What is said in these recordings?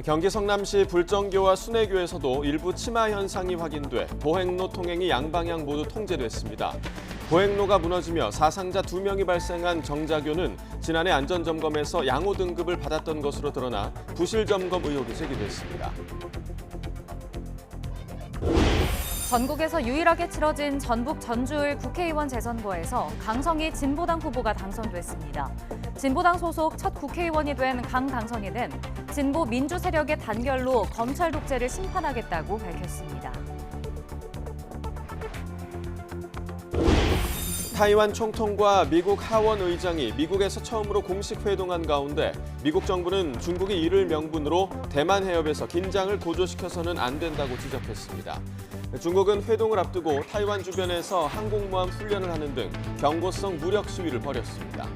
경기 성남시 불정교와 순회교에서도 일부 침하 현상이 확인돼 보행로 통행이 양방향 모두 통제됐습니다. 보행로가 무너지며 사상자 2명이 발생한 정자교는 지난해 안전점검에서 양호 등급을 받았던 것으로 드러나 부실 점검 의혹이 제기됐습니다. 전국에서 유일하게 치러진 전북 전주을 국회의원 재선거에서 강성희 진보당 후보가 당선됐습니다. 진보당 소속 첫 국회의원이 된 강 당선인은 진보 민주 세력의 단결로 검찰 독재를 심판하겠다고 밝혔습니다. 타이완 총통과 미국 하원 의장이 미국에서 처음으로 공식 회동한 가운데 미국 정부는 중국이 이를 명분으로 대만 해협에서 긴장을 고조시켜서는 안 된다고 지적했습니다. 중국은 회동을 앞두고 타이완 주변에서 항공모함 훈련을 하는 등 경고성 무력 시위를 벌였습니다.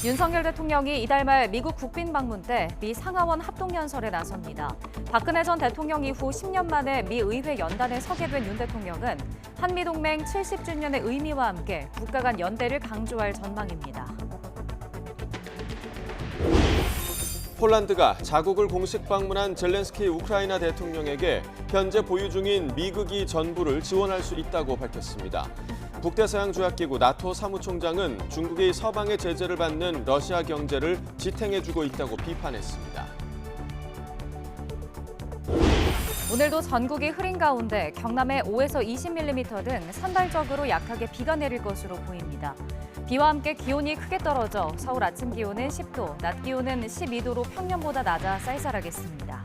윤석열 대통령이 이달 말 미국 국빈 방문 때 미 상하원 합동연설에 나섭니다. 박근혜 전 대통령 이후 10년 만에 미 의회 연단에 서게 된 윤 대통령은 한미동맹 70주년의 의미와 함께 국가 간 연대를 강조할 전망입니다. 폴란드가 자국을 공식 방문한 젤렌스키 우크라이나 대통령에게 현재 보유 중인 미국이 전부를 지원할 수 있다고 밝혔습니다. 북대서양조약기구 나토 사무총장은 중국이 서방의 제재를 받는 러시아 경제를 지탱해주고 있다고 비판했습니다. 오늘도 전국이 흐린 가운데 경남에 5에서 20mm 등 산발적으로 약하게 비가 내릴 것으로 보입니다. 비와 함께 기온이 크게 떨어져 서울 아침 기온은 10도, 낮 기온은 12도로 평년보다 낮아 쌀쌀하겠습니다.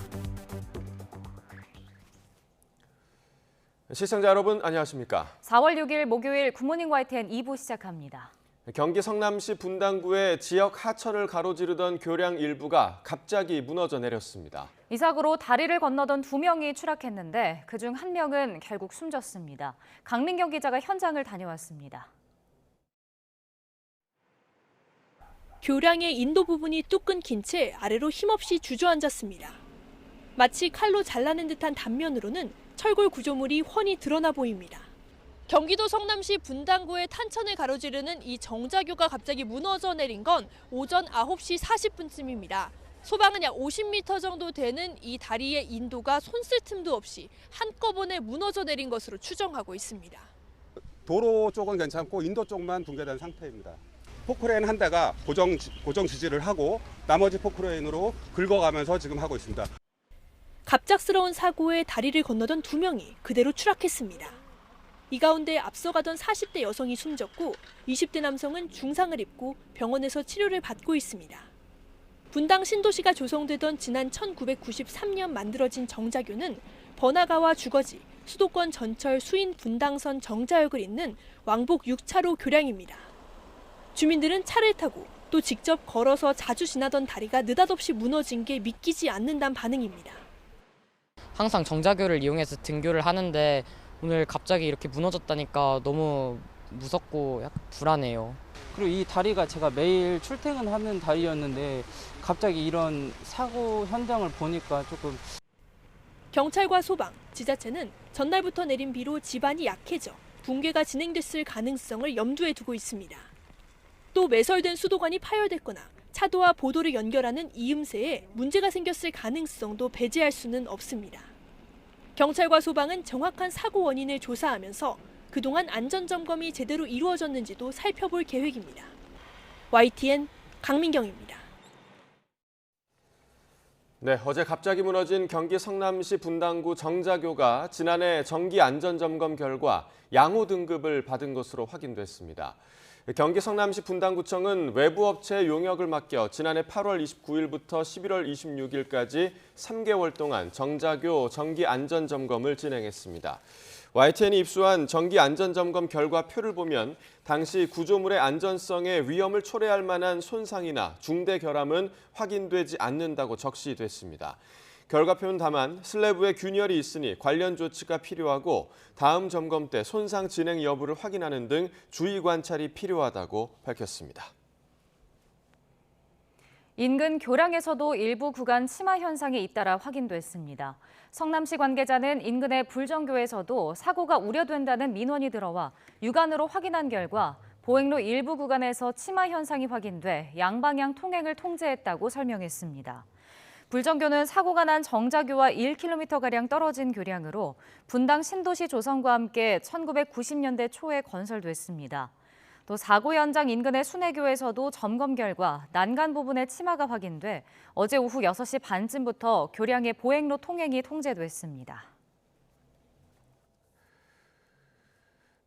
시청자 여러분 안녕하십니까? 4월 6일 목요일 굿모닝 YTN 2부 시작합니다. 경기 성남시 분당구의 지역 하천을 가로지르던 교량 일부가 갑자기 무너져 내렸습니다. 이 사고로 다리를 건너던 2명이 추락했는데 그중 1명은 결국 숨졌습니다. 강민경 기자가 현장을 다녀왔습니다. 교량의 인도 부분이 뚝 끊긴 채 아래로 힘없이 주저앉았습니다. 마치 칼로 잘라낸 듯한 단면으로는 철골 구조물이 훤히 드러나 보입니다. 경기도 성남시 분당구의 탄천을 가로지르는 이 정자교가 갑자기 무너져 내린 건 오전 9시 40분쯤입니다. 소방은 약 50m 정도 되는 이 다리의 인도가 손쓸 틈도 없이 한꺼번에 무너져 내린 것으로 추정하고 있습니다. 도로 쪽은 괜찮고 인도 쪽만 붕괴된 상태입니다. 포크레인 한 대가 고정 지지를 하고 나머지 포크레인으로 긁어가면서 지금 하고 있습니다. 갑작스러운 사고에 다리를 건너던 2명이 그대로 추락했습니다. 이 가운데 앞서가던 40대 여성이 숨졌고 20대 남성은 중상을 입고 병원에서 치료를 받고 있습니다. 분당 신도시가 조성되던 지난 1993년 만들어진 정자교는 번화가와 주거지, 수도권 전철 수인 분당선 정자역을 잇는 왕복 6차로 교량입니다. 주민들은 차를 타고 또 직접 걸어서 자주 지나던 다리가 느닷없이 무너진 게 믿기지 않는다는 반응입니다. 항상 정자교를 이용해서 등교를 하는데 오늘 갑자기 이렇게 무너졌다니까 너무 무섭고 약간 불안해요. 그리고 이 다리가 제가 매일 출퇴근하는 다리였는데 갑자기 이런 사고 현장을 보니까 조금. 경찰과 소방, 지자체는 전날부터 내린 비로 지반이 약해져 붕괴가 진행됐을 가능성을 염두에 두고 있습니다. 또 매설된 수도관이 파열됐거나 차도와 보도를 연결하는 이음새에 문제가 생겼을 가능성도 배제할 수는 없습니다. 경찰과 소방은 정확한 사고 원인을 조사하면서 그동안 안전점검이 제대로 이루어졌는지도 살펴볼 계획입니다. YTN 강민경입니다. 네, 어제 갑자기 무너진 경기 성남시 분당구 정자교가 지난해 정기 안전점검 결과 양호 등급을 받은 것으로 확인됐습니다. 경기 성남시 분당구청은 외부 업체에 용역을 맡겨 지난해 8월 29일부터 11월 26일까지 3개월 동안 정자교 정기 안전점검을 진행했습니다. YTN이 입수한 정기 안전점검 결과표를 보면 당시 구조물의 안전성에 위험을 초래할 만한 손상이나 중대 결함은 확인되지 않는다고 적시됐습니다. 결과표는 다만 슬래브에 균열이 있으니 관련 조치가 필요하고 다음 점검 때 손상 진행 여부를 확인하는 등 주의 관찰이 필요하다고 밝혔습니다. 인근 교량에서도 일부 구간 침하 현상이 잇따라 확인됐습니다. 성남시 관계자는 인근의 불정교에서도 사고가 우려된다는 민원이 들어와 육안으로 확인한 결과 보행로 일부 구간에서 치마 현상이 확인돼 양방향 통행을 통제했다고 설명했습니다. 불정교는 사고가 난 정자교와 1km가량 떨어진 교량으로 분당 신도시 조성과 함께 1990년대 초에 건설됐습니다. 또 사고 현장 인근의 순회교에서도 점검 결과 난간 부분에 치마가 확인돼 어제 오후 6시 반쯤부터 교량의 보행로 통행이 통제됐습니다.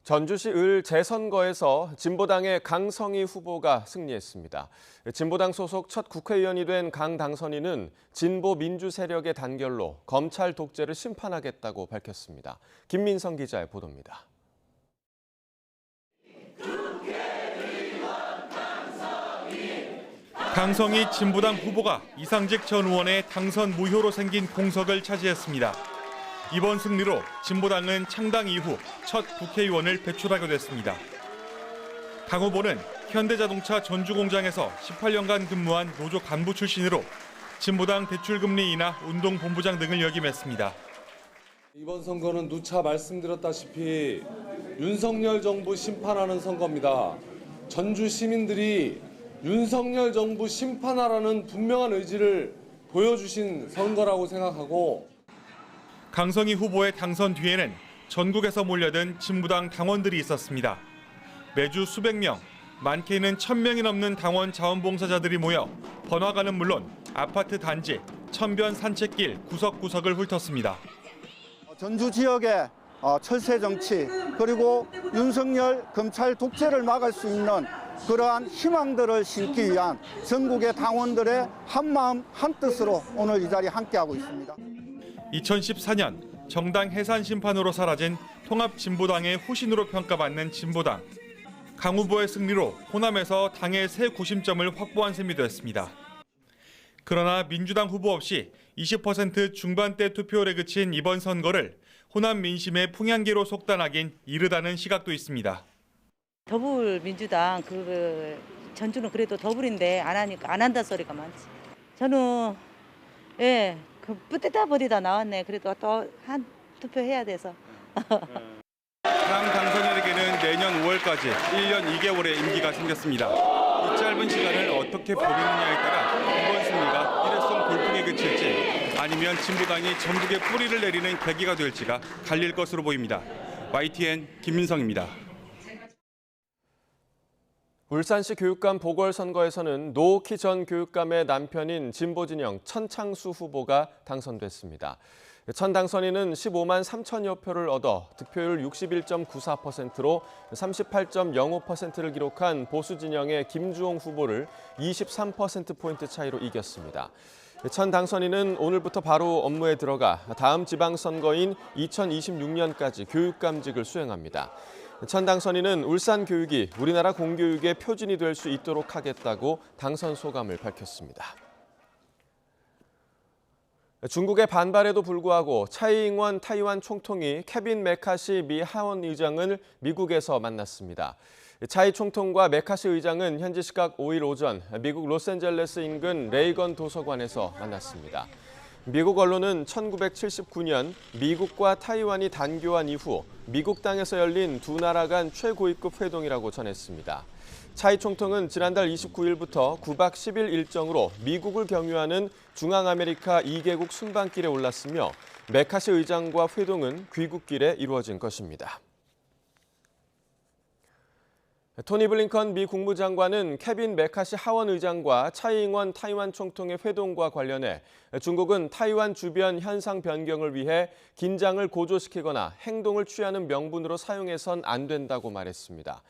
전주시 을 재선거에서 진보당의 강성희 후보가 승리했습니다. 진보당 소속 첫 국회의원이 된 강 당선인은 진보 민주 세력의 단결로 검찰 독재를 심판하겠다고 밝혔습니다. 김민성 기자의 보도입니다. 강성희 진보당 후보가 이상직 전 의원의 당선 무효로 생긴 공석을 차지했습니다. 이번 승리로 진보당은 창당 이후 첫 국회의원을 배출하게 됐습니다. 강 후보는 현대자동차 전주공장에서 18년간 근무한 노조 간부 출신으로 진보당 대출금리 인하 운동본부장 등을 역임했습니다. 이번 선거는 누차 말씀드렸다시피 윤석열 정부 심판하는 선거입니다. 전주 시민들이 윤석열 정부 심판하라는 분명한 의지를 보여주신 선거라고 생각하고 강성희 후보의 당선 뒤에는 전국에서 몰려든 진보당 당원들이 있었습니다. 매주 수백 명, 많게는 1000명이 넘는 당원 자원봉사자들이 모여 번화가는 물론 아파트 단지, 천변 산책길 구석구석을 훑었습니다. 전주 지역의 철새 정치 그리고 윤석열 검찰 독재를 막을 수 있는 그러한 희망들을 심기 위한 전국의 당원들의 한마음 한뜻으로 오늘 이 자리에 함께하고 있습니다. 2014년 정당 해산 심판으로 사라진 통합진보당의 후신으로 평가받는 진보당. 강 후보의 승리로 호남에서 당의 새 고심점을 확보한 셈이 됐습니다. 그러나 민주당 후보 없이 20% 중반대 투표율에 그친 이번 선거를 호남 민심의 풍향계로 속단하긴 이르다는 시각도 있습니다. 더불민주당 전주는 그래도 더불인데 안 하니까 안 한다 소리가 많지. 저는 뿌듯하 버리다 나왔네. 그래도 또 한 투표 해야 돼서. 강 당선인에게는 내년 5월까지 1년 2개월의 임기가 생겼습니다. 이 짧은 시간을 어떻게 보내느냐에 따라 이번 승리가 일회성 돌풍에 그칠지 아니면 진보당이 전국에 뿌리를 내리는 계기가 될지가 갈릴 것으로 보입니다. YTN 김민성입니다. 울산시 교육감 보궐선거에서는 노옥희 전 교육감의 남편인 진보진영 천창수 후보가 당선됐습니다. 천 당선인은 15만 3천여 표를 얻어 득표율 61.94%로 38.05%를 기록한 보수진영의 김주홍 후보를 23%포인트 차이로 이겼습니다. 천 당선인은 오늘부터 바로 업무에 들어가 다음 지방선거인 2026년까지 교육감직을 수행합니다. 천 당선인은 울산 교육이 우리나라 공교육의 표준이 될 수 있도록 하겠다고 당선 소감을 밝혔습니다. 중국의 반발에도 불구하고 차이 잉원 타이완 총통이 케빈 메카시 미 하원 의장을 미국에서 만났습니다. 차이 총통과 메카시 의장은 현지 시각 5일 오전 미국 로스앤젤레스 인근 레이건 도서관에서 만났습니다. 미국 언론은 1979년 미국과 타이완이 단교한 이후 미국 땅에서 열린 두 나라 간 최고위급 회동이라고 전했습니다. 차이 총통은 지난달 29일부터 9박 10일 일정으로 미국을 경유하는 중앙아메리카 2개국 순방길에 올랐으며 메카시 의장과 회동은 귀국길에 이루어진 것입니다. 토니 블링컨 미 국무장관은 케빈 메카시 하원 의장과 차이 잉원 타이완 총통의 회동과 관련해 중국은 타이완 주변 현상 변경을 위해 긴장을 고조시키거나 행동을 취하는 명분으로 사용해선 안 된다고 말했습니다.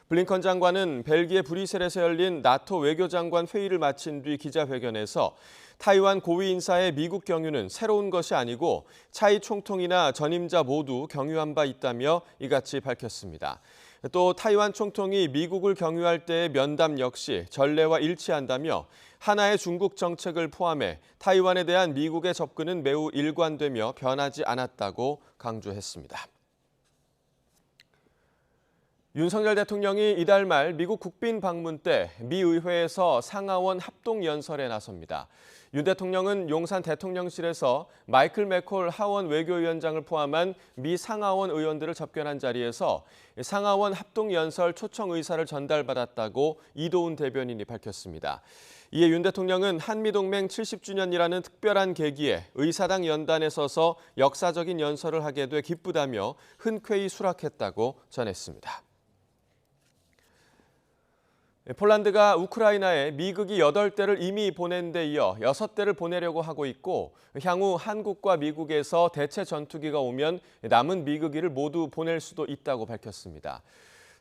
블링컨 장관은 벨기에 브뤼셀에서 열린 나토 외교장관 회의를 마친 뒤 기자회견에서 타이완 고위 인사의 미국 경유는 새로운 것이 아니고 차이 총통이나 전임자 모두 경유한 바 있다며 이같이 밝혔습니다. 또 타이완 총통이 미국을 경유할 때의 면담 역시 전례와 일치한다며 하나의 중국 정책을 포함해 타이완에 대한 미국의 접근은 매우 일관되며 변하지 않았다고 강조했습니다. 윤석열 대통령이 이달 말 미국 국빈 방문 때 미 의회에서 상하원 합동 연설에 나섭니다. 윤 대통령은 용산 대통령실에서 마이클 맥콜 하원 외교위원장을 포함한 미 상하원 의원들을 접견한 자리에서 상하원 합동 연설 초청 의사를 전달받았다고 이도훈 대변인이 밝혔습니다. 이에 윤 대통령은 한미동맹 70주년이라는 특별한 계기에 의사당 연단에 서서 역사적인 연설을 하게 돼 기쁘다며 흔쾌히 수락했다고 전했습니다. 폴란드가 우크라이나에 미국이 8대를 이미 보낸 데 이어 6대를 보내려고 하고 있고 향후 한국과 미국에서 대체 전투기가 오면 남은 미국기를 모두 보낼 수도 있다고 밝혔습니다.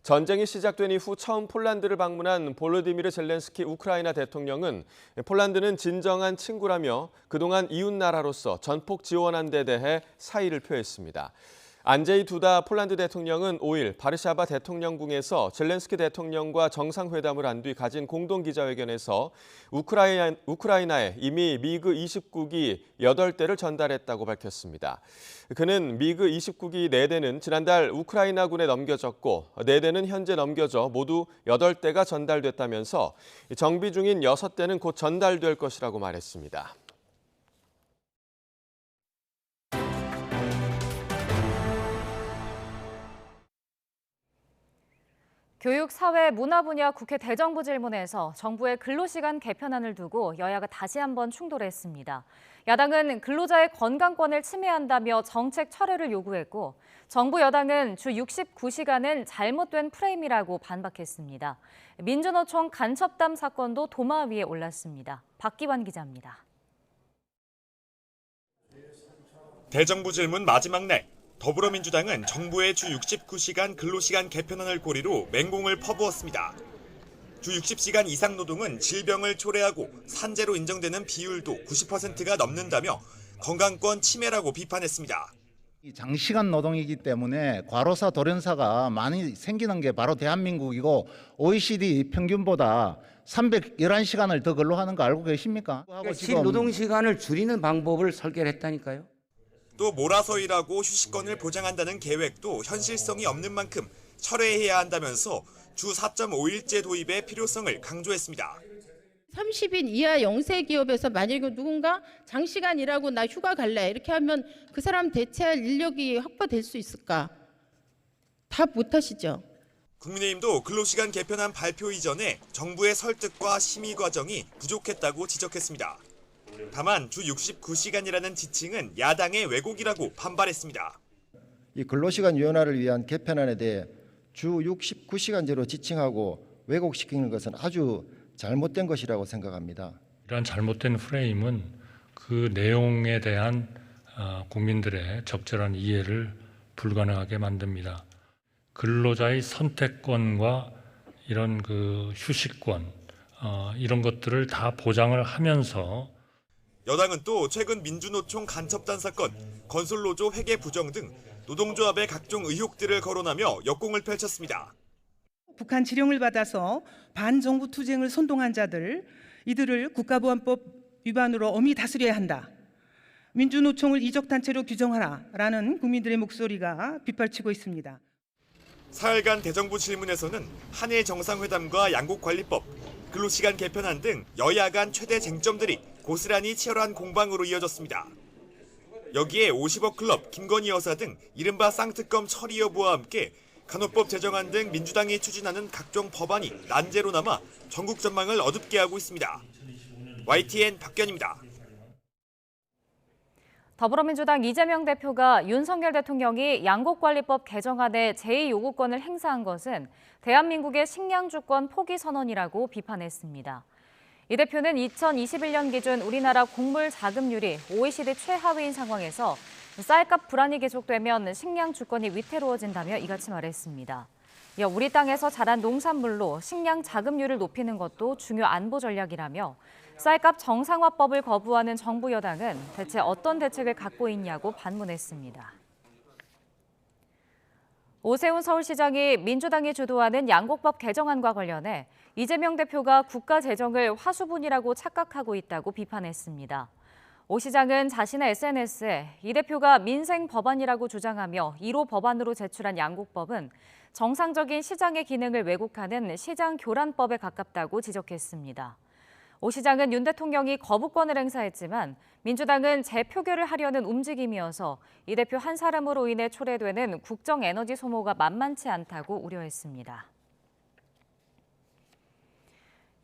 전쟁이 시작된 이후 처음 폴란드를 방문한 볼로디미르 젤렌스키 우크라이나 대통령은 폴란드는 진정한 친구라며 그동안 이웃나라로서 전폭 지원한 데 대해 사의를 표했습니다. 안제이 두다 폴란드 대통령은 5일 바르샤바 대통령궁에서 젤렌스키 대통령과 정상회담을 한 뒤 가진 공동기자회견에서 우크라이나에 이미 미그 29기 8대를 전달했다고 밝혔습니다. 그는 미그 29기 4대는 지난달 우크라이나군에 넘겨졌고 4대는 현재 넘겨져 모두 8대가 전달됐다면서 정비 중인 6대는 곧 전달될 것이라고 말했습니다. 교육, 사회, 문화 분야 국회 대정부 질문에서 정부의 근로시간 개편안을 두고 여야가 다시 한번 충돌했습니다. 야당은 근로자의 건강권을 침해한다며 정책 철회를 요구했고 정부 여당은 주 69시간은 잘못된 프레임이라고 반박했습니다. 민주노총 간첩담 사건도 도마 위에 올랐습니다. 박기환 기자입니다. 대정부 질문 마지막 날. 더불어민주당은 정부의 주 69시간 근로시간 개편안을 고리로 맹공을 퍼부었습니다. 주 60시간 이상 노동은 질병을 초래하고 산재로 인정되는 비율도 90%가 넘는다며 건강권 침해라고 비판했습니다. 장시간 노동이기 때문에 과로사, 돌연사가 많이 생기는 게 바로 대한민국이고 OECD 평균보다 311시간을 더 근로하는 거 알고 계십니까? 실노동시간을 줄이는 방법을 설계를 했다니까요. 또 몰아서 일하고 휴식권을 보장한다는 계획도 현실성이 없는 만큼 철회해야 한다면서 주 4.5일제 도입의 필요성을 강조했습니다. 30인 이하 영세 기업에서 만약에 누군가 장시간 일하고 나 휴가 갈래 이렇게 하면 그 사람 대체할 인력이 확보될 수 있을까? 다 못하시죠. 국민의힘도 근로시간 개편안 발표 이전에 정부의 설득과 심의 과정이 부족했다고 지적했습니다. 다만 주 69시간이라는 지칭은 야당의 왜곡이라고 반발했습니다. 이 근로시간 유연화를 위한 개편안에 대해 주 69시간제로 지칭하고 왜곡시키는 것은 아주 잘못된 것이라고 생각합니다. 이러한 잘못된 프레임은 그 내용에 대한 국민들의 적절한 이해를 불가능하게 만듭니다. 근로자의 선택권과 이런 그 휴식권 이런 것들을 다 보장을 하면서 여당은 또 최근 민주노총 간첩단 사건, 건설노조 회계 부정 등 노동조합의 각종 의혹들을 거론하며 역공을 펼쳤습니다. 북한 지령을 받아서 반정부 투쟁을 선동한 자들, 이들을 국가보안법 위반으로 엄히 다스려야 한다. 민주노총을 이적단체로 규정하라라는 국민들의 목소리가 빗발치고 있습니다. 사흘간 대정부 질문에서는 한일 정상회담과 양국관리법, 근로시간 개편안 등 여야 간 최대 쟁점들이 고스란히 치열한 공방으로 이어졌습니다. 여기에 50억 클럽, 김건희 여사 등 이른바 쌍특검 처리 여부와 함께 간호법 제정안 등 민주당이 추진하는 각종 법안이 난제로 남아 전국 전망을 어둡게 하고 있습니다. YTN 박견입니다. 더불어민주당 이재명 대표가 윤석열 대통령이 양곡관리법 개정안의 제2요구권을 행사한 것은 대한민국의 식량 주권 포기 선언이라고 비판했습니다. 이 대표는 2021년 기준 우리나라 곡물 자급률이 OECD 최하위인 상황에서 쌀값 불안이 계속되면 식량 주권이 위태로워진다며 이같이 말했습니다. 이어 우리 땅에서 자란 농산물로 식량 자급률을 높이는 것도 중요 안보 전략이라며 쌀값 정상화법을 거부하는 정부 여당은 대체 어떤 대책을 갖고 있냐고 반문했습니다. 오세훈 서울시장이 민주당이 주도하는 양곡법 개정안과 관련해 이재명 대표가 국가 재정을 화수분이라고 착각하고 있다고 비판했습니다. 오 시장은 자신의 SNS에 이 대표가 민생 법안이라고 주장하며 1호 법안으로 제출한 양곡법은 정상적인 시장의 기능을 왜곡하는 시장 교란법에 가깝다고 지적했습니다. 오 시장은 윤 대통령이 거부권을 행사했지만 민주당은 재표결을 하려는 움직임이어서 이 대표 한 사람으로 인해 초래되는 국정 에너지 소모가 만만치 않다고 우려했습니다.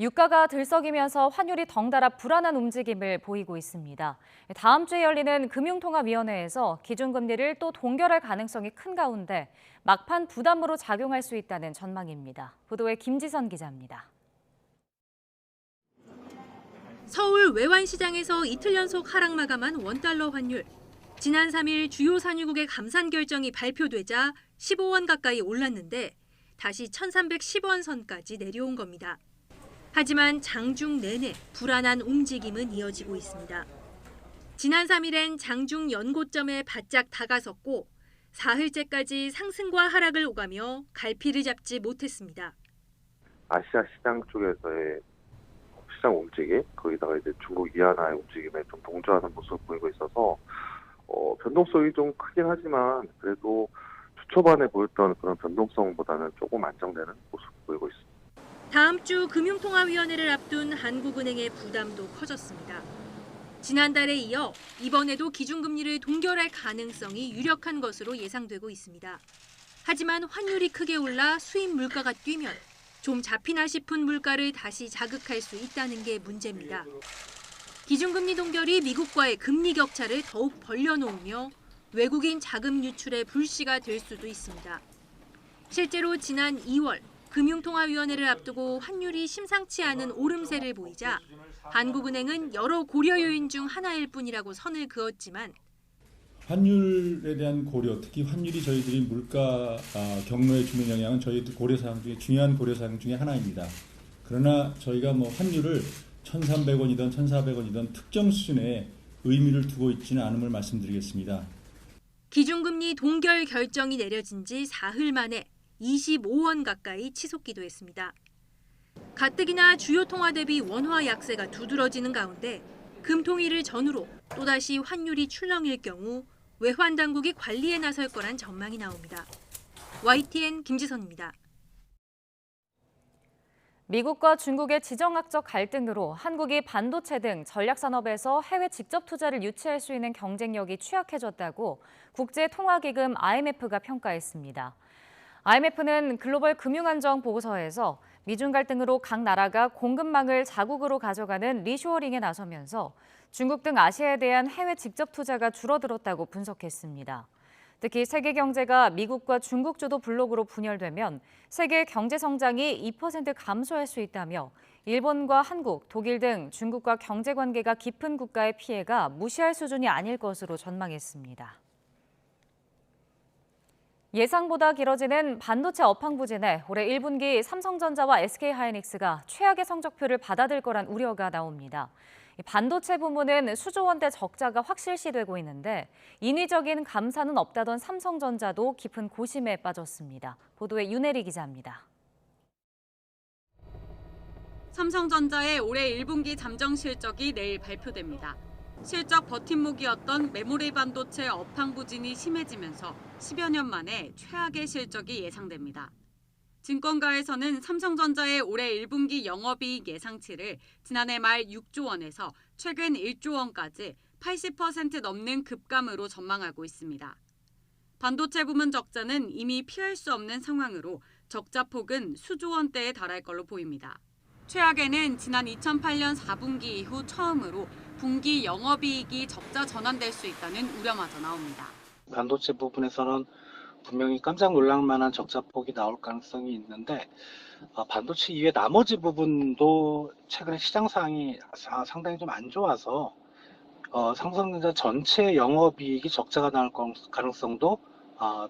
유가가 들썩이면서 환율이 덩달아 불안한 움직임을 보이고 있습니다. 다음 주에 열리는 금융통화위원회에서 기준금리를 또 동결할 가능성이 큰 가운데 막판 부담으로 작용할 수 있다는 전망입니다. 보도에 김지선 기자입니다. 서울 외환시장에서 이틀 연속 하락 마감한 원달러 환율. 지난 3일 주요 산유국의 감산 결정이 발표되자 15원 가까이 올랐는데 다시 1,310원 선까지 내려온 겁니다. 하지만 장중 내내 불안한 움직임은 이어지고 있습니다. 지난 3일엔 장중 연고점에 바짝 다가섰고 사흘째까지 상승과 하락을 오가며 갈피를 잡지 못했습니다. 아시아 시장 쪽에서의 시장 움직임, 거기다가 이제 중국 위안화의 움직임에 좀 동조하는 모습을 보이고 있어서 변동성이 좀 크긴 하지만 그래도 주 초반에 보였던 그런 변동성보다는 조금 안정되는 모습을 보이고 있습니다. 다음 주 금융통화위원회를 앞둔 한국은행의 부담도 커졌습니다. 지난달에 이어 이번에도 기준금리를 동결할 가능성이 유력한 것으로 예상되고 있습니다. 하지만 환율이 크게 올라 수입 물가가 뛰면 좀 잡히나 싶은 물가를 다시 자극할 수 있다는 게 문제입니다. 기준금리 동결이 미국과의 금리 격차를 더욱 벌려놓으며 외국인 자금 유출의 불씨가 될 수도 있습니다. 실제로 지난 2월 금융통화위원회를 앞두고 환율이 심상치 않은 오름세를 보이자 한국은행은 여러 고려 요인 중 하나일 뿐이라고 선을 그었지만 환율에 대한 고려, 특히 환율이 저희들이 물가 경로에 주는 영향은 저희 고려사항 중에 중요한 고려사항 중에 하나입니다. 그러나 저희가 환율을 1,300원이든 1,400원이든 특정 수준의 의미를 두고 있지는 않음을 말씀드리겠습니다. 기준금리 동결 결정이 내려진 지 사흘 만에 25원 가까이 치솟기도 했습니다. 가뜩이나 주요 통화 대비 원화 약세가 두드러지는 가운데 금통일을 전후로 또다시 환율이 출렁일 경우 외환 당국이 관리에 나설 거란 전망이 나옵니다. YTN 김지선입니다. 미국과 중국의 지정학적 갈등으로 한국이 반도체 등 전략산업에서 해외 직접 투자를 유치할 수 있는 경쟁력이 취약해졌다고 국제통화기금 IMF가 평가했습니다. IMF는 글로벌 금융안정 보고서에서 미중 갈등으로 각 나라가 공급망을 자국으로 가져가는 리쇼어링에 나서면서 중국 등 아시아에 대한 해외 직접 투자가 줄어들었다고 분석했습니다. 특히 세계 경제가 미국과 중국 주도 블록으로 분열되면 세계 경제 성장이 2% 감소할 수 있다며 일본과 한국, 독일 등 중국과 경제 관계가 깊은 국가의 피해가 무시할 수준이 아닐 것으로 전망했습니다. 예상보다 길어지는 반도체 업황 부진에 올해 1분기 삼성전자와 SK하이닉스가 최악의 성적표를 받아들 거란 우려가 나옵니다. 반도체 부문은 수조 원대 적자가 확실시되고 있는데 인위적인 감산은 없다던 삼성전자도 깊은 고심에 빠졌습니다. 보도에 윤혜리 기자입니다. 삼성전자의 올해 1분기 잠정 실적이 내일 발표됩니다. 실적 버팀목이었던 메모리 반도체 업황 부진이 심해지면서 10여 년 만에 최악의 실적이 예상됩니다. 증권가에서는 삼성전자의 올해 1분기 영업이익 예상치를 지난해 말 6조 원에서 최근 1조 원까지 80% 넘는 급감으로 전망하고 있습니다. 반도체 부문 적자는 이미 피할 수 없는 상황으로 적자 폭은 수조 원대에 달할 걸로 보입니다. 최악에는 지난 2008년 4분기 이후 처음으로 분기 영업이익이 적자 전환될 수 있다는 우려마저 나옵니다. 반도체 부분에서는 분명히 깜짝 놀랄 만한 적자폭이 나올 가능성이 있는데 반도체 이외 나머지 부분도 최근에 시장 상황이 상당히 좀 안 좋아서 삼성전자 전체 영업이익이 적자가 나올 가능성도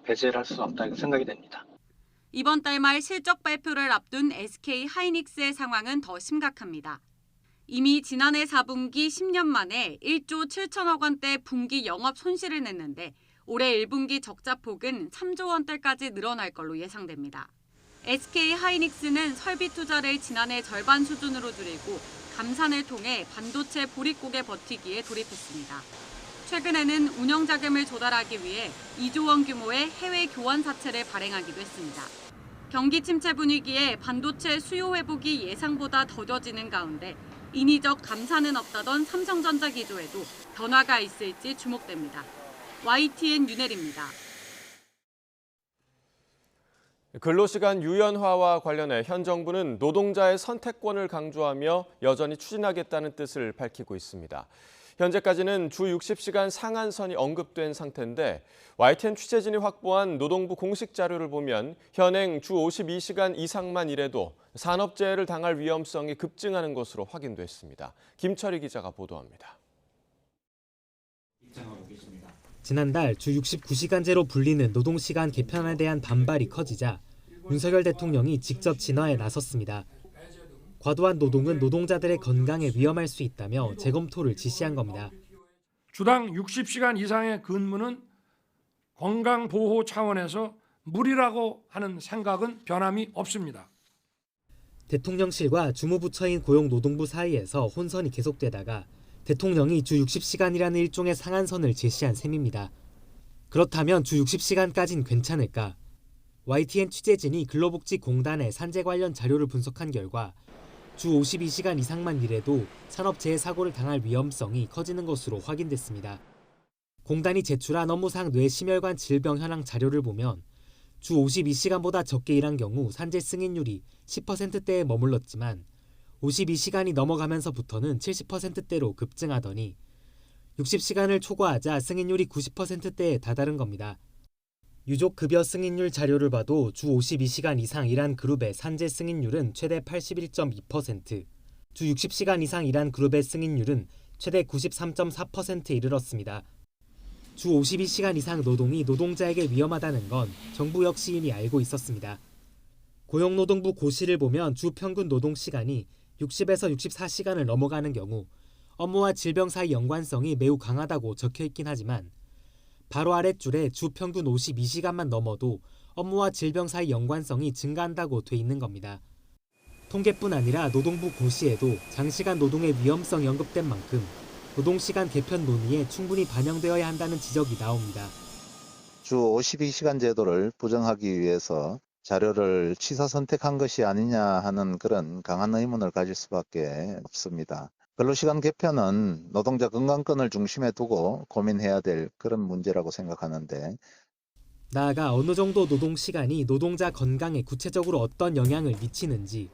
배제를 할 수는 없다 이렇게 생각이 됩니다. 이번 달 말 실적 발표를 앞둔 SK하이닉스의 상황은 더 심각합니다. 이미 지난해 4분기 10년 만에 1조 7천억 원대 분기 영업 손실을 냈는데 올해 1분기 적자폭은 3조 원대까지 늘어날 걸로 예상됩니다. SK하이닉스는 설비 투자를 지난해 절반 수준으로 줄이고 감산을 통해 반도체 보릿고개 버티기에 돌입했습니다. 최근에는 운영 자금을 조달하기 위해 2조 원 규모의 해외 교환 사채를 발행하기도 했습니다. 경기 침체 분위기에 반도체 수요 회복이 예상보다 더뎌지는 가운데 인위적 감산은 없다던 삼성전자 기조에도 변화가 있을지 주목됩니다. YTN 윤혜리입니다. 근로시간 유연화와 관련해 현 정부는 노동자의 선택권을 강조하며 여전히 추진하겠다는 뜻을 밝히고 있습니다. 현재까지는 주 60시간 상한선이 언급된 상태인데 YTN 취재진이 확보한 노동부 공식 자료를 보면 현행 주 52시간 이상만 일해도 산업재해를 당할 위험성이 급증하는 것으로 확인됐습니다. 김철희 기자가 보도합니다. 지난달 주 69시간제로 불리는 노동시간 개편에 대한 반발이 커지자 윤석열 대통령이 직접 진화에 나섰습니다. 과도한 노동은 노동자들의 건강에 위험할 수 있다며 재검토를 지시한 겁니다. 주당 60시간 이상의 근무는 건강보호 차원에서 무리라고 하는 생각은 변함이 없습니다. 대통령실과 주무부처인 고용노동부 사이에서 혼선이 계속되다가 대통령이 주 60시간이라는 일종의 상한선을 제시한 셈입니다. 그렇다면 주 60시간까진 괜찮을까? YTN 취재진이 근로복지공단의 산재 관련 자료를 분석한 결과 주 52시간 이상만 일해도 산업재해 사고를 당할 위험성이 커지는 것으로 확인됐습니다. 공단이 제출한 업무상 뇌심혈관 질병 현황 자료를 보면 주 52시간보다 적게 일한 경우 산재 승인율이 10%대에 머물렀지만 52시간이 넘어가면서부터는 70%대로 급증하더니 60시간을 초과하자 승인율이 90%대에 다다른 겁니다. 유족급여 승인율 자료를 봐도 주 52시간 이상 일한 그룹의 산재 승인율은 최대 81.2%, 주 60시간 이상 일한 그룹의 승인율은 최대 93.4%에 이르렀습니다. 주 52시간 이상 노동이 노동자에게 위험하다는 건 정부 역시 이미 알고 있었습니다. 고용노동부 고시를 보면 주 평균 노동시간이 60에서 64시간을 넘어가는 경우 업무와 질병 사이 연관성이 매우 강하다고 적혀있긴 하지만 바로 아랫줄에 주 평균 52시간만 넘어도 업무와 질병 사이 연관성이 증가한다고 돼 있는 겁니다. 통계뿐 아니라 노동부 고시에도 장시간 노동의 위험성이 언급된 만큼 노동시간 개편 논의에 충분히 반영되어야 한다는 지적이 나옵니다. 주 52시간 제도를 부정하기 위해서 자료를 취사 선택한 것이 아니냐 하는 그런 강한 의문을 가질 수밖에 없습니다. 근로시간 개편은 노동자 건강권을 중심에 두고 고민해야 될 그런 문제라고 생각하는데 나아가 어느 정도 노동시간이 노동자 건강에 구체적으로 어떤 영향을 미치는지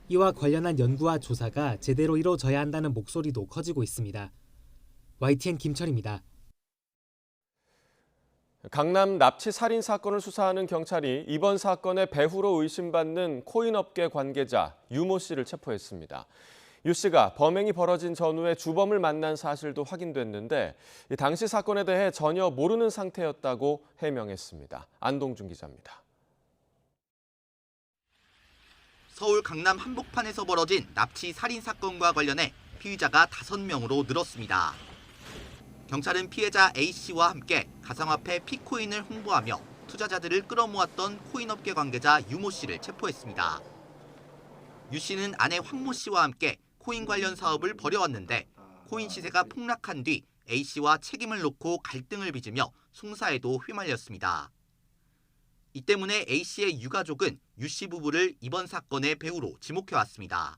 이와 관련한 연구와 조사가 제대로 이루어져야 한다는 목소리도 커지고 있습니다. YTN 김철입니다. 강남 납치 살인 사건을 수사하는 경찰이 이번 사건의 배후로 의심받는 코인업계 관계자 유모 씨를 체포했습니다. 유 씨가 범행이 벌어진 전후에 주범을 만난 사실도 확인됐는데 당시 사건에 대해 전혀 모르는 상태였다고 해명했습니다. 안동준 기자입니다. 서울 강남 한복판에서 벌어진 납치 살인 사건과 관련해 피의자가 5명으로 늘었습니다. 경찰은 피해자 A씨와 함께 가상화폐 피코인을 홍보하며 투자자들을 끌어모았던 코인업계 관계자 유모 씨를 체포했습니다. 유 씨는 아내 황모 씨와 함께 코인 관련 사업을 벌여왔는데 코인 시세가 폭락한 뒤 A씨와 책임을 놓고 갈등을 빚으며 송사에도 휘말렸습니다. 이 때문에 A씨의 유가족은 유 씨 부부를 이번 사건의 배후로 지목해왔습니다.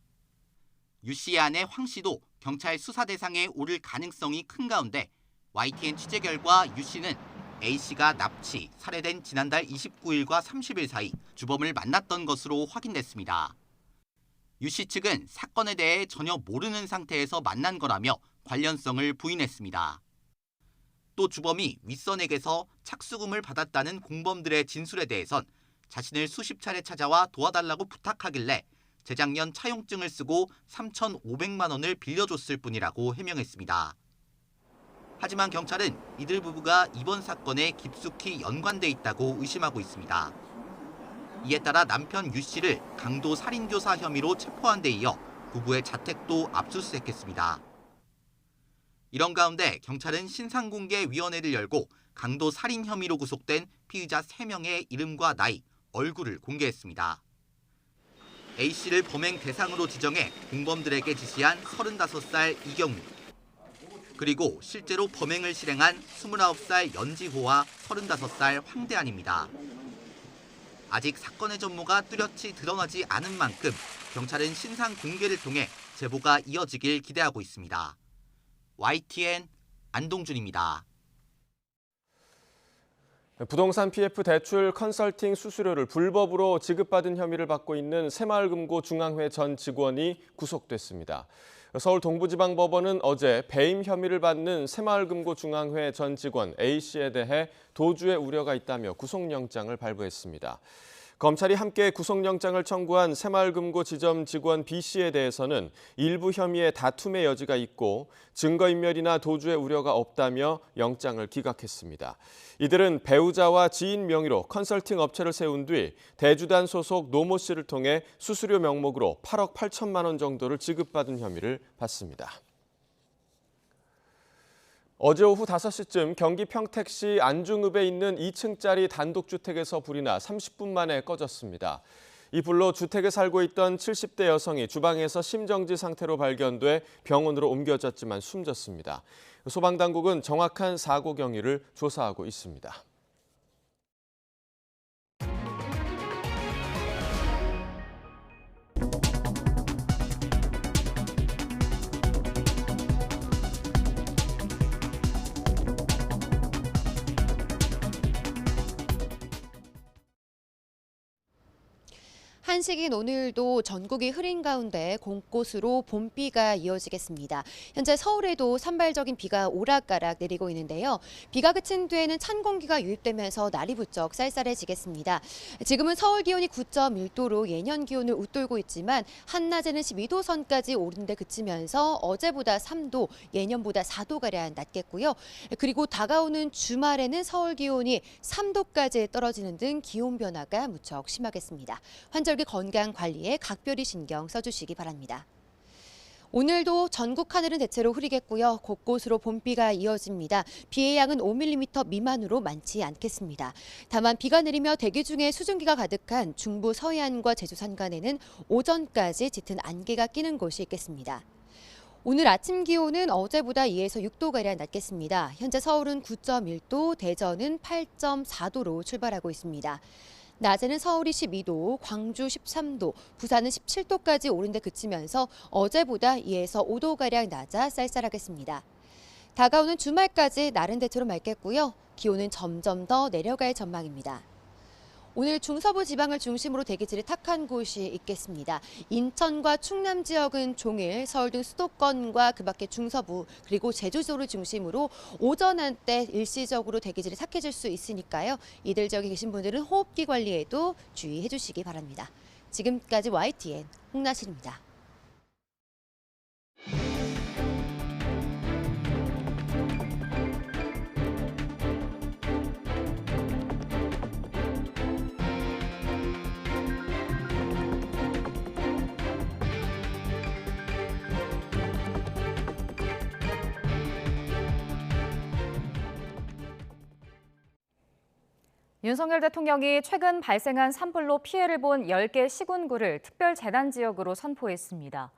유 씨의 아내 황 씨도 경찰 수사 대상에 오를 가능성이 큰 가운데 YTN 취재 결과 유 씨는 A씨가 납치, 살해된 지난달 29일과 30일 사이 주범을 만났던 것으로 확인됐습니다. 유 씨 측은 사건에 대해 전혀 모르는 상태에서 만난 거라며 관련성을 부인했습니다. 또 주범이 윗선에게서 착수금을 받았다는 공범들의 진술에 대해선 자신을 수십 차례 찾아와 도와달라고 부탁하길래 재작년 차용증을 쓰고 3,500만 원을 빌려줬을 뿐이라고 해명했습니다. 하지만 경찰은 이들 부부가 이번 사건에 깊숙이 연관돼 있다고 의심하고 있습니다. 이에 따라 남편 유 씨를 강도 살인교사 혐의로 체포한 데 이어 부부의 자택도 압수수색했습니다. 이런 가운데 경찰은 신상공개위원회를 열고 강도 살인 혐의로 구속된 피의자 3명의 이름과 나이, 얼굴을 공개했습니다. A씨를 범행 대상으로 지정해 공범들에게 지시한 35살 이경우, 그리고 실제로 범행을 실행한 29살 연지호와 35살 황대한입니다. 아직 사건의 전모가 뚜렷이 드러나지 않은 만큼 경찰은 신상 공개를 통해 제보가 이어지길 기대하고 있습니다. YTN 안동준입니다. 부동산 PF 대출 컨설팅 수수료를 불법으로 지급받은 혐의를 받고 있는 새마을금고 중앙회 전 직원이 구속됐습니다. 서울 동부지방법원은 어제 배임 혐의를 받는 새마을금고 중앙회 전 직원 A씨에 대해 도주의 우려가 있다며 구속영장을 발부했습니다. 검찰이 함께 구속영장을 청구한 새마을금고 지점 직원 B씨에 대해서는 일부 혐의에 다툼의 여지가 있고 증거인멸이나 도주의 우려가 없다며 영장을 기각했습니다. 이들은 배우자와 지인 명의로 컨설팅 업체를 세운 뒤 대주단 소속 노모 씨를 통해 수수료 명목으로 8억 8천만 원 정도를 지급받은 혐의를 받습니다. 어제 오후 5시쯤 경기 평택시 안중읍에 있는 2층짜리 단독주택에서 불이 나 30분 만에 꺼졌습니다. 이 불로 주택에 살고 있던 70대 여성이 주방에서 심정지 상태로 발견돼 병원으로 옮겨졌지만 숨졌습니다. 소방당국은 정확한 사고 경위를 조사하고 있습니다. 한식인 오늘도 전국이 흐린 가운데 곳곳으로 봄비가 이어지겠습니다. 현재 서울에도 산발적인 비가 오락가락 내리고 있는데요. 비가 그친 뒤에는 찬 공기가 유입되면서 날이 부쩍 쌀쌀해지겠습니다. 지금은 서울 기온이 9.1도로 예년 기온을 웃돌고 있지만 한낮에는 12도 선까지 오른 데 그치면서 어제보다 3도, 예년보다 4도가량 낮겠고요. 그리고 다가오는 주말에는 서울 기온이 3도까지 떨어지는 등 기온 변화가 무척 심하겠습니다. 환절기 건강 관리에 각별히 신경 써주시기 바랍니다. 오늘도 전국 하늘은 대체로 흐리겠고요. 곳곳으로 봄비가 이어집니다. 비의 양은 5mm 미만으로 많지 않겠습니다. 다만 비가 내리며 대기 중에 수증기가 가득한 중부 서해안과 제주 산간에는 오전까지 짙은 안개가 끼는 곳이 있겠습니다. 오늘 아침 기온은 어제보다 2에서 6도가량 낮겠습니다. 현재 서울은 9.1도, 대전은 8.4도로 출발하고 있습니다. 낮에는 서울이 12도, 광주 13도, 부산은 17도까지 오른 데 그치면서 어제보다 2에서 5도가량 낮아 쌀쌀하겠습니다. 다가오는 주말까지 날은 대체로 맑겠고요. 기온은 점점 더 내려갈 전망입니다. 오늘 중서부 지방을 중심으로 대기질이 탁한 곳이 있겠습니다. 인천과 충남 지역은 종일, 서울 등 수도권과 그 밖의 중서부 그리고 제주도를 중심으로 오전 한때 일시적으로 대기질이 탁해질 수 있으니까요. 이들 지역에 계신 분들은 호흡기 관리에도 주의해 주시기 바랍니다. 지금까지 YTN 홍나실입니다. 윤석열 대통령이 최근 발생한 산불로 피해를 본 10개 시군구를 특별재난지역으로 선포했습니다.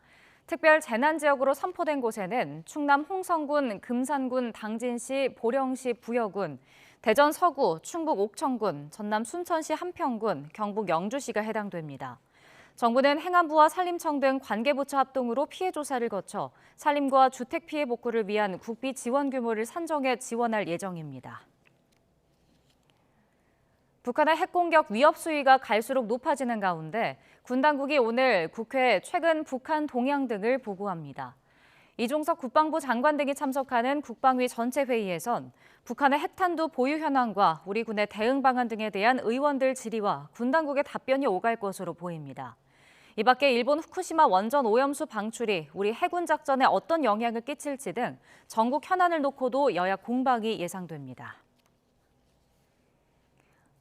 특별재난지역으로 선포된 곳에는 충남 홍성군, 금산군, 당진시, 보령시, 부여군, 대전 서구, 충북 옥천군, 전남 순천시 한평군, 경북 영주시가 해당됩니다. 정부는 행안부와 산림청 등 관계부처 합동으로 피해 조사를 거쳐 산림과 주택 피해 복구를 위한 국비 지원 규모를 산정해 지원할 예정입니다. 북한의 핵공격 위협 수위가 갈수록 높아지는 가운데 군 당국이 오늘 국회에 최근 북한 동향 등을 보고합니다. 이종석 국방부 장관 등이 참석하는 국방위 전체 회의에선 북한의 핵탄두 보유 현황과 우리 군의 대응 방안 등에 대한 의원들 질의와 군 당국의 답변이 오갈 것으로 보입니다. 이 밖에 일본 후쿠시마 원전 오염수 방출이 우리 해군 작전에 어떤 영향을 끼칠지 등 전국 현안을 놓고도 여야 공방이 예상됩니다.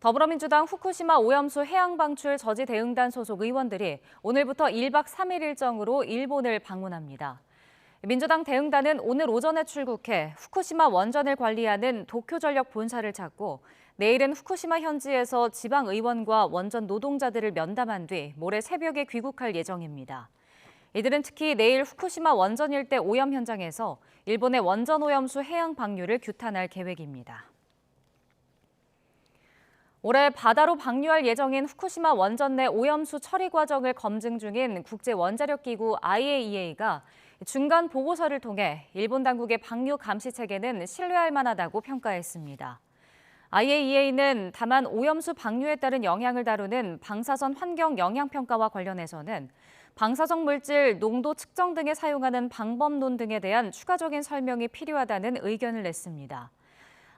더불어민주당 후쿠시마 오염수 해양 방출 저지 대응단 소속 의원들이 오늘부터 1박 3일 일정으로 일본을 방문합니다. 민주당 대응단은 오늘 오전에 출국해 후쿠시마 원전을 관리하는 도쿄전력 본사를 찾고 내일은 후쿠시마 현지에서 지방 의원과 원전 노동자들을 면담한 뒤 모레 새벽에 귀국할 예정입니다. 이들은 특히 내일 후쿠시마 원전 일대 오염 현장에서 일본의 원전 오염수 해양 방류를 규탄할 계획입니다. 올해 바다로 방류할 예정인 후쿠시마 원전 내 오염수 처리 과정을 검증 중인 국제원자력기구 IAEA가 중간 보고서를 통해 일본 당국의 방류 감시 체계는 신뢰할 만하다고 평가했습니다. IAEA는 다만 오염수 방류에 따른 영향을 다루는 방사선 환경 영향 평가와 관련해서는 방사성 물질 농도 측정 등에 사용하는 방법론 등에 대한 추가적인 설명이 필요하다는 의견을 냈습니다.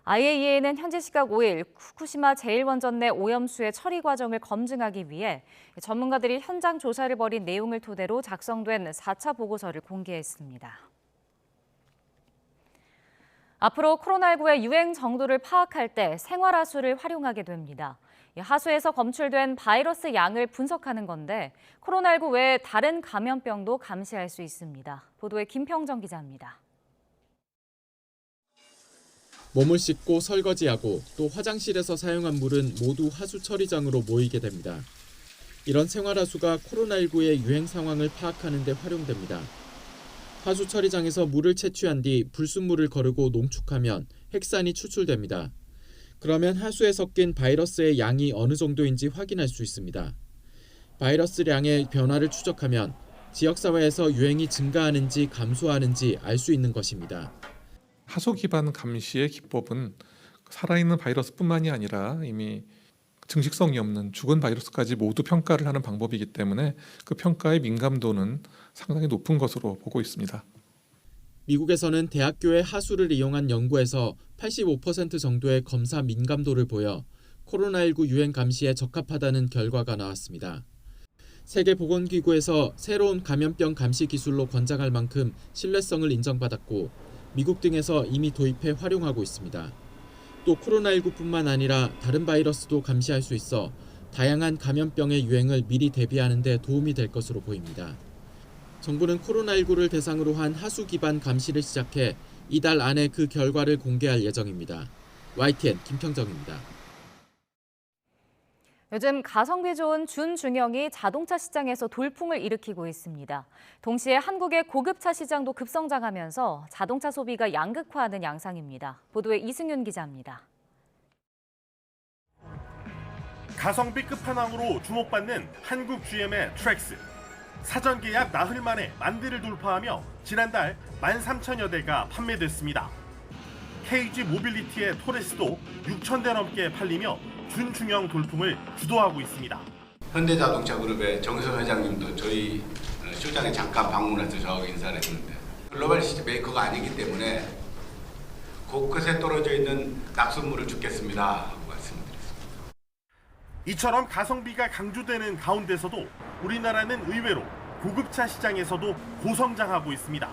IAEA는 현지 시각 5일 후쿠시마 제1원전 내 오염수의 처리 과정을 검증하기 위해 전문가들이 현장 조사를 벌인 내용을 토대로 작성된 4차 보고서를 공개했습니다. 앞으로 코로나19의 유행 정도를 파악할 때 생활하수를 활용하게 됩니다. 하수에서 검출된 바이러스 양을 분석하는 건데 코로나19 외에 다른 감염병도 감시할 수 있습니다. 보도에 김평정 기자입니다. 몸을 씻고 설거지하고 또 화장실에서 사용한 물은 모두 하수 처리장으로 모이게 됩니다. 이런 생활하수가 코로나19의 유행 상황을 파악하는 데 활용됩니다. 하수 처리장에서 물을 채취한 뒤 불순물을 거르고 농축하면 핵산이 추출됩니다. 그러면 하수에 섞인 바이러스의 양이 어느 정도인지 확인할 수 있습니다. 바이러스량의 변화를 추적하면 지역사회에서 유행이 증가하는지 감소하는지 알 수 있는 것입니다. 하수 기반 감시의 기법은 살아있는 바이러스뿐만이 아니라 이미 증식성이 없는 죽은 바이러스까지 모두 평가를 하는 방법이기 때문에 그 평가의 민감도는 상당히 높은 것으로 보고 있습니다. 미국에서는 대학교의 하수를 이용한 연구에서 85% 정도의 검사 민감도를 보여 코로나19 유행 감시에 적합하다는 결과가 나왔습니다. 세계보건기구에서 새로운 감염병 감시 기술로 권장할 만큼 신뢰성을 인정받았고 미국 등에서 이미 도입해 활용하고 있습니다. 또 코로나19뿐만 아니라 다른 바이러스도 감시할 수 있어 다양한 감염병의 유행을 미리 대비하는 데 도움이 될 것으로 보입니다. 정부는 코로나19를 대상으로 한 하수 기반 감시를 시작해 이달 안에 그 결과를 공개할 예정입니다. YTN 김평정입니다. 요즘 가성비 좋은 준중형이 자동차 시장에서 돌풍을 일으키고 있습니다. 동시에 한국의 고급차 시장도 급성장하면서 자동차 소비가 양극화하는 양상입니다. 보도에 이승윤 기자입니다. 가성비 끝판왕으로 주목받는 한국 GM의 트랙스. 사전 계약 나흘 만에 10,000대를 돌파하며 지난달 13,000여 대가 판매됐습니다. KG 모빌리티의 토레스도 6,000대 넘게 팔리며 준중형 돌풍을 주도하고 있습니다. 현대자동차 그룹의 정성 회장님도 저희 시장에 잠깐 방문해서 저하고 인사를 했는데 글로벌 시티 메이커가 아니기 때문에 곳곳에 떨어져 있는 낙순물을 줍겠습니다 하고 말씀드렸습니다. 이처럼 가성비가 강조되는 가운데서도 우리나라는 의외로 고급차 시장에서도 고성장하고 있습니다.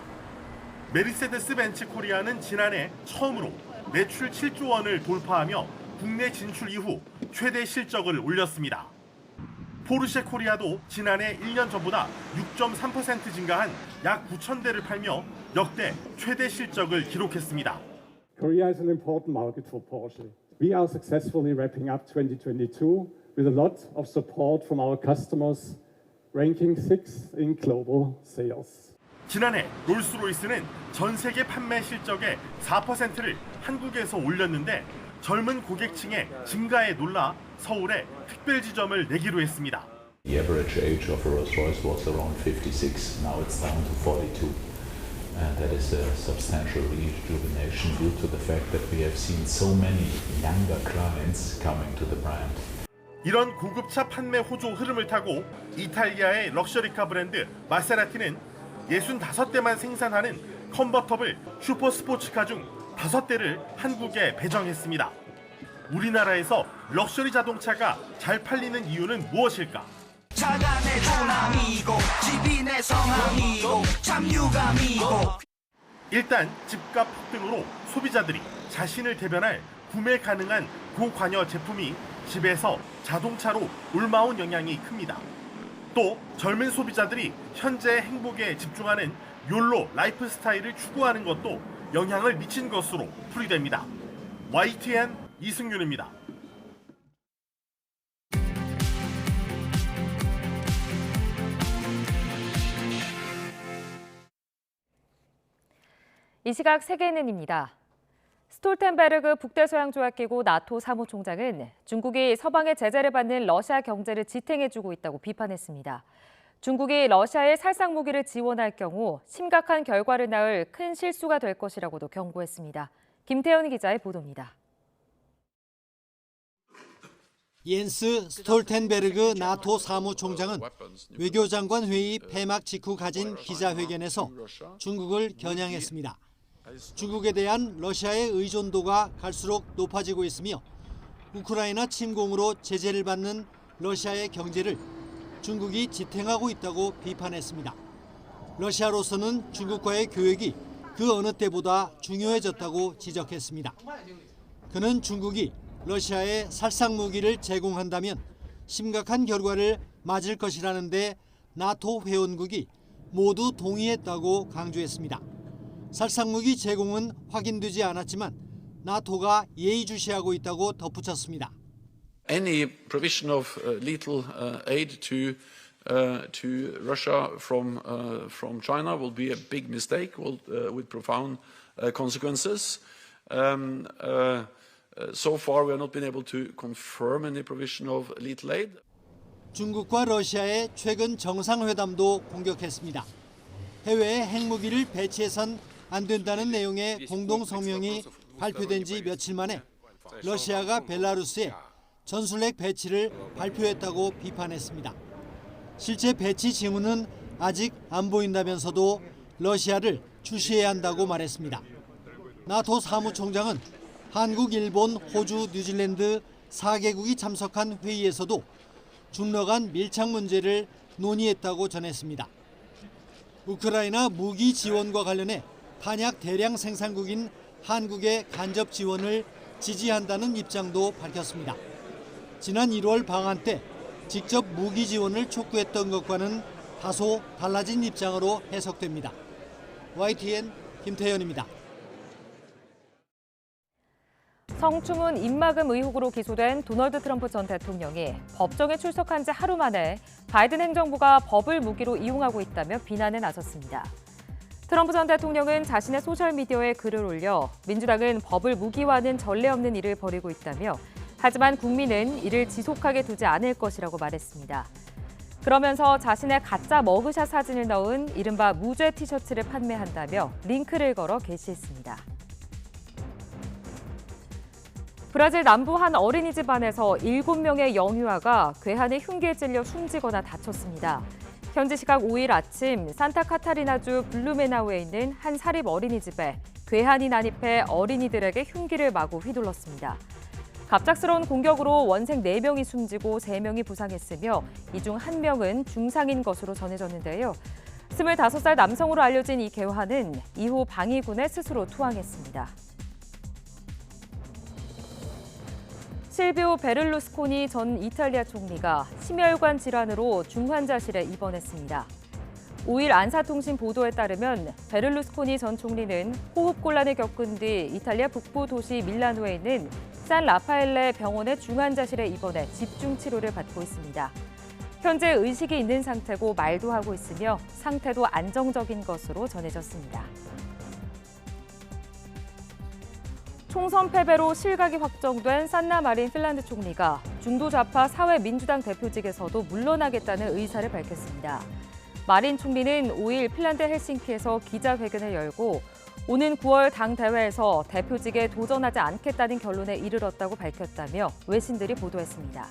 메르세데스 벤츠 코리아는 지난해 처음으로 매출 7조 원을 돌파하며 국내 진출 이후 최대 실적을 올렸습니다. 포르쉐 코리아도 지난해 1년 전보다 6.3% 증가한 약 9,000대를 팔며 역대 최대 실적을 기록했습니다. Korea is an important market for Porsche. We are successfully wrapping up 2022 with a lot of support from our customers, ranking 6th in global sales. 지난해 롤스로이스는 전 세계 판매 실적의 4%를 한국에서 올렸는데 젊은 고객층의 증가에 놀라 서울에 특별 지점을 내기로 했습니다. The average age of a Rolls-Royce was around 56. Now it's down to 42. And that is a substantial rejuvenation due to the fact that we have seen so many younger clients coming to the brand. 이런 고급차 판매 호조 흐름을 타고 이탈리아의 럭셔리카 브랜드 마세라티는 65대만 생산하는 컨버터블 슈퍼 스포츠카 중 5대를 한국에 배정했습니다. 우리나라에서 럭셔리 자동차가 잘 팔리는 이유는 무엇일까? 차가 내 조남이고 집이 내 성함이고 참 유감이고. 일단 집값 폭등으로 소비자들이 자신을 대변할 구매 가능한 고관여 제품이 집에서 자동차로 올라온 영향이 큽니다. 또 젊은 소비자들이 현재의 행복에 집중하는 욜로 라이프 스타일을 추구하는 것도 영향을 미친 것으로 풀이됩니다. YTN 이승윤입니다. 이 시각 세계은행입니다. 스톨텐베르그 북대서양조약기구 나토 사무총장은 중국이 서방의 제재를 받는 러시아 경제를 지탱해주고 있다고 비판했습니다. 중국이 러시아에 살상무기를 지원할 경우 심각한 결과를 낳을 큰 실수가 될 것이라고도 경고했습니다. 김태현 기자의 보도입니다. 옌스 스톨텐베르그 나토 사무총장은 외교장관 회의 폐막 직후 가진 기자회견에서 중국을 겨냥했습니다. 중국에 대한 러시아의 의존도가 갈수록 높아지고 있으며 우크라이나 침공으로 제재를 받는 러시아의 경제를 중국이 지탱하고 있다고 비판했습니다. 러시아로서는 중국과의 교역이 그 어느 때보다 중요해졌다고 지적했습니다. 그는 중국이 러시아에 살상무기를 제공한다면 심각한 결과를 맞을 것이라는데 나토 회원국이 모두 동의했다고 강조했습니다. 살상무기 제공은 확인되지 않았지만 나토가 예의주시하고 있다고 덧붙였습니다. Any provision of lethal aid to Russia from China will be a big mistake, with profound consequences. So far, we have not been able to confirm any provision of lethal aid. 중국과 러시아의 최근 정상회담도 공격했습니다. 해외에 핵무기를 배치해선 안 된다는 내용의 공동 성명이 발표된 지 며칠 만에 러시아가 벨라루스에 전술핵 배치를 발표했다고 비판했습니다. 실제 배치 징후는 아직 안 보인다면서도 러시아를 주시해야 한다고 말했습니다. 나토 사무총장은 한국, 일본, 호주, 뉴질랜드 4개국이 참석한 회의에서도 중러 간 밀착 문제를 논의했다고 전했습니다. 우크라이나 무기 지원과 관련해 탄약 대량 생산국인 한국의 간접 지원을 지지한다는 입장도 밝혔습니다. 지난 1월 방한 때 직접 무기 지원을 촉구했던 것과는 다소 달라진 입장으로 해석됩니다. YTN 김태현입니다. 성추문 입막음 의혹으로 기소된 도널드 트럼프 전 대통령이 법정에 출석한 지 하루 만에 바이든 행정부가 법을 무기로 이용하고 있다며 비난에 나섰습니다. 트럼프 전 대통령은 자신의 소셜미디어에 글을 올려 민주당은 법을 무기화하는 전례 없는 일을 벌이고 있다며 하지만 국민은 이를 지속하게 두지 않을 것이라고 말했습니다. 그러면서 자신의 가짜 머그샷 사진을 넣은 이른바 무죄 티셔츠를 판매한다며 링크를 걸어 게시했습니다. 브라질 남부 한 어린이집 안에서 7명의 영유아가 괴한의 흉기에 찔려 숨지거나 다쳤습니다. 현지 시각 5일 아침 산타카타리나주 블루메나우에 있는 한 사립 어린이집에 괴한이 난입해 어린이들에게 흉기를 마구 휘둘렀습니다. 갑작스러운 공격으로 원생 4명이 숨지고 3명이 부상했으며 이 중 1명은 중상인 것으로 전해졌는데요. 25살 남성으로 알려진 이 괴한은 이후 방위군에 스스로 투항했습니다. 실비오 베를루스코니 전 이탈리아 총리가 심혈관 질환으로 중환자실에 입원했습니다. 5일 안사통신 보도에 따르면 베를루스코니 전 총리는 호흡곤란을 겪은 뒤 이탈리아 북부 도시 밀라노에 있는 산 라파엘레 병원의 중환자실에 입원해 집중 치료를 받고 있습니다. 현재 의식이 있는 상태고 말도 하고 있으며 상태도 안정적인 것으로 전해졌습니다. 총선 패배로 실각이 확정된 산나 마린 핀란드 총리가 중도 좌파 사회민주당 대표직에서도 물러나겠다는 의사를 밝혔습니다. 마린 총리는 5일 핀란드 헬싱키에서 기자회견을 열고 오는 9월 당 대회에서 대표직에 도전하지 않겠다는 결론에 이르렀다고 밝혔다며 외신들이 보도했습니다.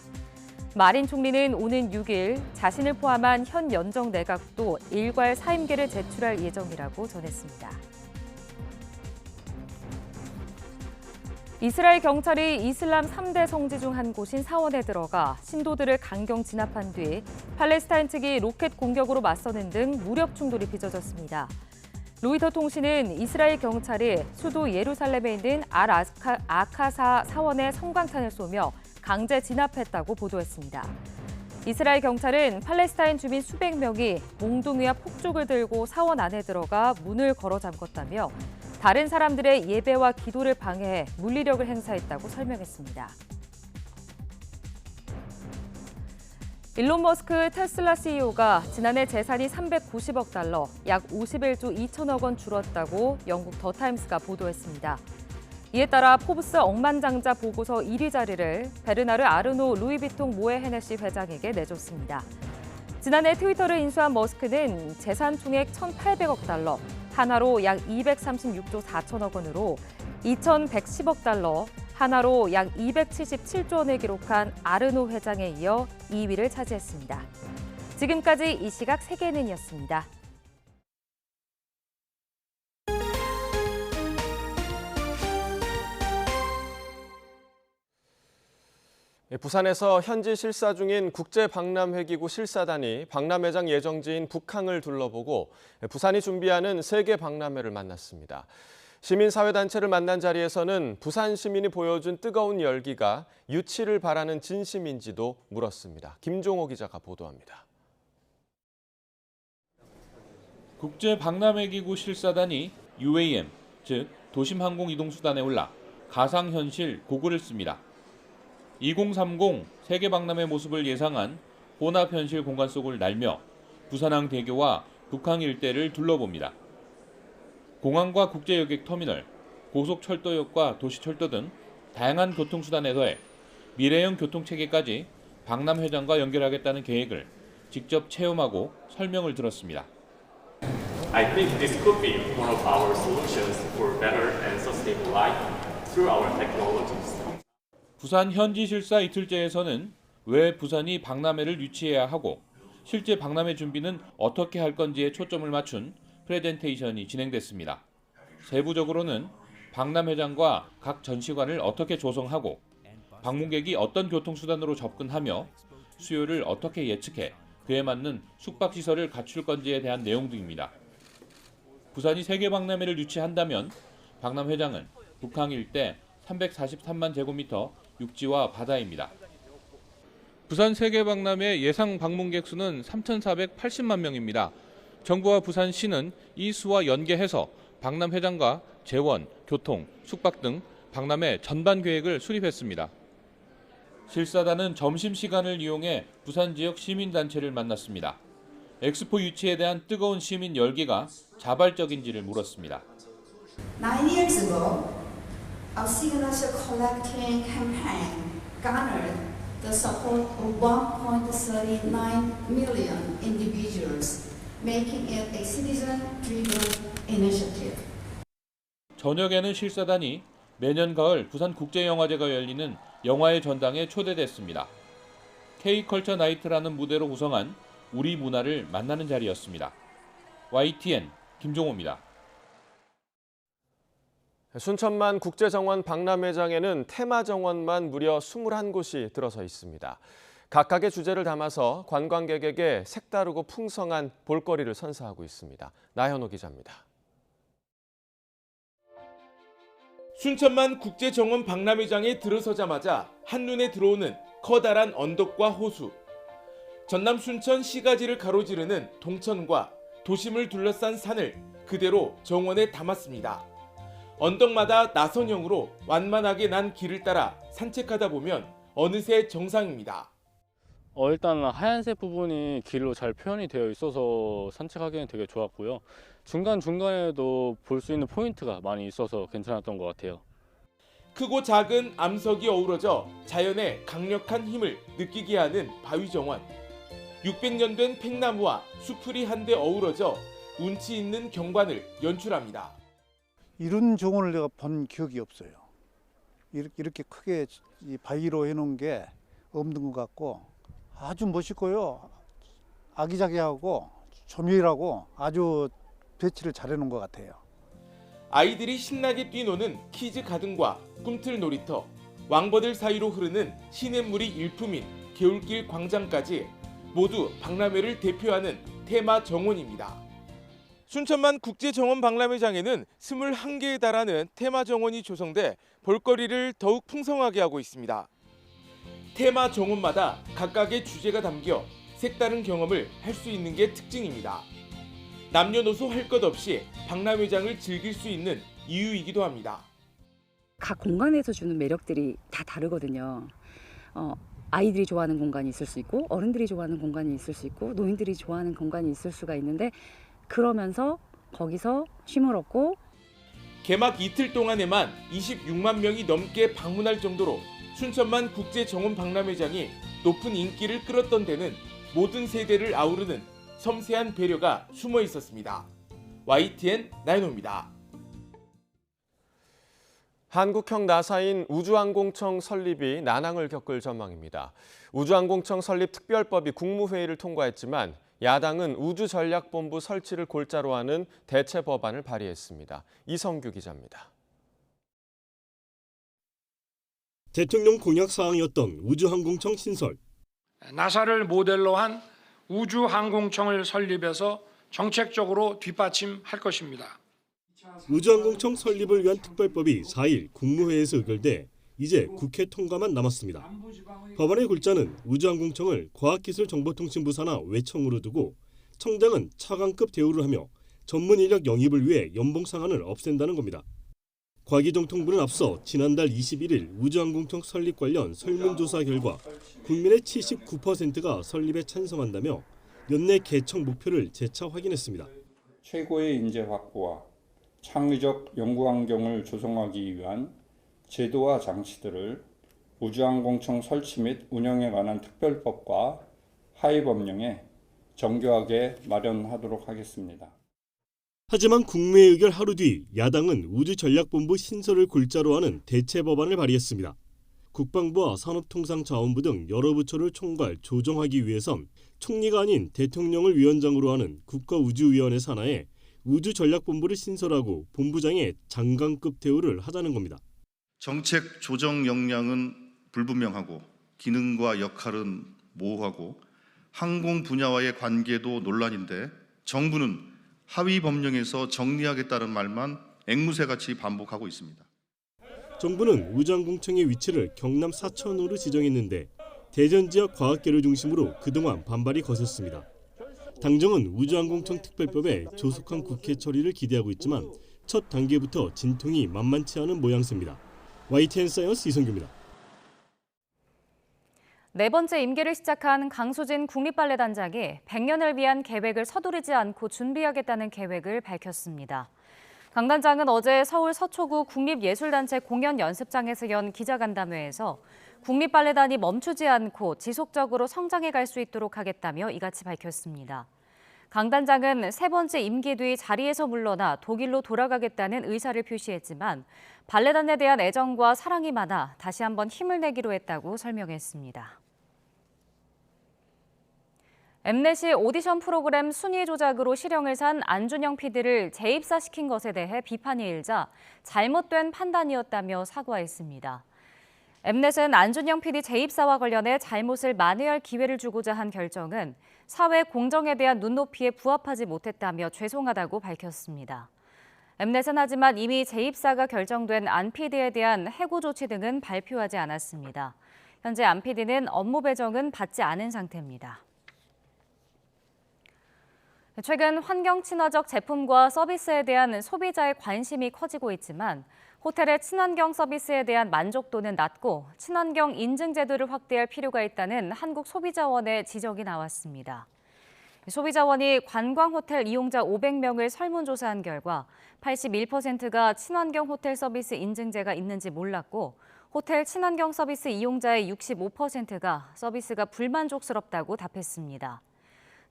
마린 총리는 오는 6일 자신을 포함한 현 연정 내각도 일괄 사임계를 제출할 예정이라고 전했습니다. 이스라엘 경찰이 이슬람 3대 성지 중 한 곳인 사원에 들어가 신도들을 강경 진압한 뒤 팔레스타인 측이 로켓 공격으로 맞서는 등 무력 충돌이 빚어졌습니다. 로이터 통신은 이스라엘 경찰이 수도 예루살렘에 있는 아카사 사원에 성광탄을 쏘며 강제 진압했다고 보도했습니다. 이스라엘 경찰은 팔레스타인 주민 수백 명이 몽둥이와 폭죽을 들고 사원 안에 들어가 문을 걸어 잠궜다며 다른 사람들의 예배와 기도를 방해해 물리력을 행사했다고 설명했습니다. 일론 머스크 테슬라 CEO가 지난해 재산이 390억 달러, 약 51조 2천억 원 줄었다고 영국 더타임스가 보도했습니다. 이에 따라 포브스 억만장자 보고서 1위 자리를 베르나르 아르노 루이비통 모에 헤네시 회장에게 내줬습니다. 지난해 트위터를 인수한 머스크는 재산 총액 1,800억 달러, 하나로 약 236조 4천억 원으로 2,110억 달러, 하나로 약 277조 원을 기록한 아르노 회장에 이어 2위를 차지했습니다. 지금까지 이 시각 세계는이었습니다. 부산에서 현지 실사 중인 국제박람회기구 실사단이 박람회장 예정지인 북항을 둘러보고 부산이 준비하는 세계 박람회를 만났습니다. 시민사회단체를 만난 자리에서는 부산 시민이 보여준 뜨거운 열기가 유치를 바라는 진심인지도 물었습니다. 김종호 기자가 보도합니다. 국제박람회기구 실사단이 UAM, 즉 도심항공이동수단에 올라 가상현실 고글을 씁니다. 2030 세계박람회 모습을 예상한 혼합현실 공간 속을 날며 부산항 대교와 북항 일대를 둘러봅니다. 공항과 국제여객 터미널, 고속철도역과 도시철도 등 다양한 교통수단에 더해 미래형 교통체계까지 박람회장과 연결하겠다는 계획을 직접 체험하고 설명을 들었습니다. I think this could be one of our solutions for better and sustainable life through our technologies. 부산 현지 실사 이틀째에서는 왜 부산이 박람회를 유치해야 하고 실제 박람회 준비는 어떻게 할 건지에 초점을 맞춘 프레젠테이션이 진행됐습니다. 세부적으로는 박람회장과 각 전시관을 어떻게 조성하고 방문객이 어떤 교통수단으로 접근하며 수요를 어떻게 예측해 그에 맞는 숙박시설을 갖출 건지에 대한 내용 등입니다. 부산이 세계박람회를 유치한다면 박람회장은 북항 일대 343만 제곱미터 육지와 바다입니다. 부산 세계박람회 예상 방문객 수는 3,480만 명입니다. 정부와 부산시는 이 수와 연계해서 박람회장과 재원, 교통, 숙박 등 박람회 전반 계획을 수립했습니다. 실사단은 점심시간을 이용해 부산 지역 시민단체를 만났습니다. 엑스포 유치에 대한 뜨거운 시민 열기가 자발적인지를 물었습니다. 9 years ago, our signature collecting campaign garnered the support of 1.39 million individuals, making it a citizen-driven initiative. 저녁에는 실사단이 매년 가을 부산국제영화제가 열리는 영화의 전당에 초대됐습니다. K컬처 나이트라는 무대로 구성한 우리 문화를 만나는 자리였습니다. YTN 김종호입니다. 순천만 국제정원 박람회장에는 테마정원만 무려 21곳이 들어서 있습니다. 각각의 주제를 담아서 관광객에게 색다르고 풍성한 볼거리를 선사하고 있습니다. 나현호 기자입니다. 순천만 국제정원 박람회장에 들어서자마자 한눈에 들어오는 커다란 언덕과 호수. 전남 순천 시가지를 가로지르는 동천과 도심을 둘러싼 산을 그대로 정원에 담았습니다. 언덕마다 나선형으로 완만하게 난 길을 따라 산책하다 보면 어느새 정상입니다. 일단 하얀색 부분이 길로 잘 표현이 되어 있어서 산책하기는 되게 좋았고요. 중간중간에도 볼 수 있는 포인트가 많이 있어서 괜찮았던 것 같아요. 크고 작은 암석이 어우러져 자연의 강력한 힘을 느끼게 하는 바위정원. 600년 된 팽나무와 수풀이 한데 어우러져 운치 있는 경관을 연출합니다. 이런 정원을 내가 본 기억이 없어요. 이렇게 크게 바위로 해놓은 게 없는 것 같고 아주 멋있고요. 아기자기하고 조밀하고 아주 배치를 잘 해놓은 것 같아요. 아이들이 신나게 뛰노는 키즈 가든과 꿈틀 놀이터, 왕버들 사이로 흐르는 시냇물이 일품인 개울길 광장까지 모두 박람회를 대표하는 테마 정원입니다. 순천만 국제정원 박람회장에는 21개에 달하는 테마 정원이 조성돼 볼거리를 더욱 풍성하게 하고 있습니다. 테마 정원마다 각각의 주제가 담겨 색다른 경험을 할 수 있는 게 특징입니다. 남녀노소 할 것 없이 박람회장을 즐길 수 있는 이유이기도 합니다. 각 공간에서 주는 매력들이 다 다르거든요. 아이들이 좋아하는 공간이 있을 수 있고 어른들이 좋아하는 공간이 있을 수 있고 노인들이 좋아하는 공간이 있을 수가 있는데 그러면서 거기서 쉼을 얻고 개막 이틀 동안에만 26만 명이 넘게 방문할 정도로 춘천만 국제정원 박람회장이 높은 인기를 끌었던 데는 모든 세대를 아우르는 섬세한 배려가 숨어 있었습니다. YTN 나인호입니다. 한국형 나사인 우주항공청 설립이 난항을 겪을 전망입니다. 우주항공청 설립 특별법이 국무회의를 통과했지만 야당은 우주전략본부 설치를 골자로 하는 대체 법안을 발의했습니다. 이성규 기자입니다. 대통령 공약 사항이었던 우주항공청 신설. 나사를 모델로 한 우주항공청을 설립해서 정책적으로 뒷받침할 것입니다. 우주항공청 설립을 위한 특별법이 4일 국무회의에서 의결돼 이제 국회 통과만 남았습니다. 법안의 골자는 우주항공청을 과학기술정보통신부 산하 외청으로 두고 청장은 차관급 대우를 하며 전문 인력 영입을 위해 연봉 상한을 없앤다는 겁니다. 과기정통부는 앞서 지난달 21일 우주항공청 설립 관련 설문조사 결과 국민의 79%가 설립에 찬성한다며 연내 개청 목표를 재차 확인했습니다. 최고의 인재 확보와 창의적 연구 환경을 조성하기 위한 제도와 장치들을 우주항공청 설치 및 운영에 관한 특별법과 하위 법령에 정교하게 마련하도록 하겠습니다. 하지만 국무회의 의결 하루 뒤 야당은 우주전략본부 신설을 골자로 하는 대체 법안을 발의했습니다. 국방부와 산업통상자원부 등 여러 부처를 총괄 조정하기 위해선 총리가 아닌 대통령을 위원장으로 하는 국가우주위원회 산하에 우주전략본부를 신설하고 본부장의 장관급 대우를 하자는 겁니다. 정책 조정 역량은 불분명하고 기능과 역할은 모호하고 항공 분야와의 관계도 논란인데 정부는 하위 법령에서 정리하겠다는 말만 앵무새같이 반복하고 있습니다. 정부는 우주항공청의 위치를 경남 사천으로 지정했는데 대전 지역 과학계를 중심으로 그동안 반발이 거셌습니다. 당정은 우주항공청 특별법의 조속한 국회 처리를 기대하고 있지만 첫 단계부터 진통이 만만치 않은 모양새입니다. YTN 사이언스 이성규입니다. 네 번째 임기를 시작한 강수진 국립발레단장이 100년을 위한 계획을 서두르지 않고 준비하겠다는 계획을 밝혔습니다. 강 단장은 어제 서울 서초구 국립예술단체 공연연습장에서 연 기자간담회에서 국립발레단이 멈추지 않고 지속적으로 성장해 갈 수 있도록 하겠다며 이같이 밝혔습니다. 강 단장은 세 번째 임기 뒤 자리에서 물러나 독일로 돌아가겠다는 의사를 표시했지만 발레단에 대한 애정과 사랑이 많아 다시 한번 힘을 내기로 했다고 설명했습니다. 엠넷이 오디션 프로그램 순위 조작으로 실형을 산 안준영 PD를 재입사시킨 것에 대해 비판이 일자 잘못된 판단이었다며 사과했습니다. 엠넷은 안준영 PD 재입사와 관련해 잘못을 만회할 기회를 주고자 한 결정은 사회 공정에 대한 눈높이에 부합하지 못했다며 죄송하다고 밝혔습니다. 엠넷은 하지만 이미 재입사가 결정된 안 PD에 대한 해고 조치 등은 발표하지 않았습니다. 현재 안 PD는 업무 배정은 받지 않은 상태입니다. 최근 환경 친화적 제품과 서비스에 대한 소비자의 관심이 커지고 있지만 호텔의 친환경 서비스에 대한 만족도는 낮고 친환경 인증 제도를 확대할 필요가 있다는 한국소비자원의 지적이 나왔습니다. 소비자원이 관광 호텔 이용자 500명을 설문조사한 결과 81%가 친환경 호텔 서비스 인증제가 있는지 몰랐고 호텔 친환경 서비스 이용자의 65%가 서비스가 불만족스럽다고 답했습니다.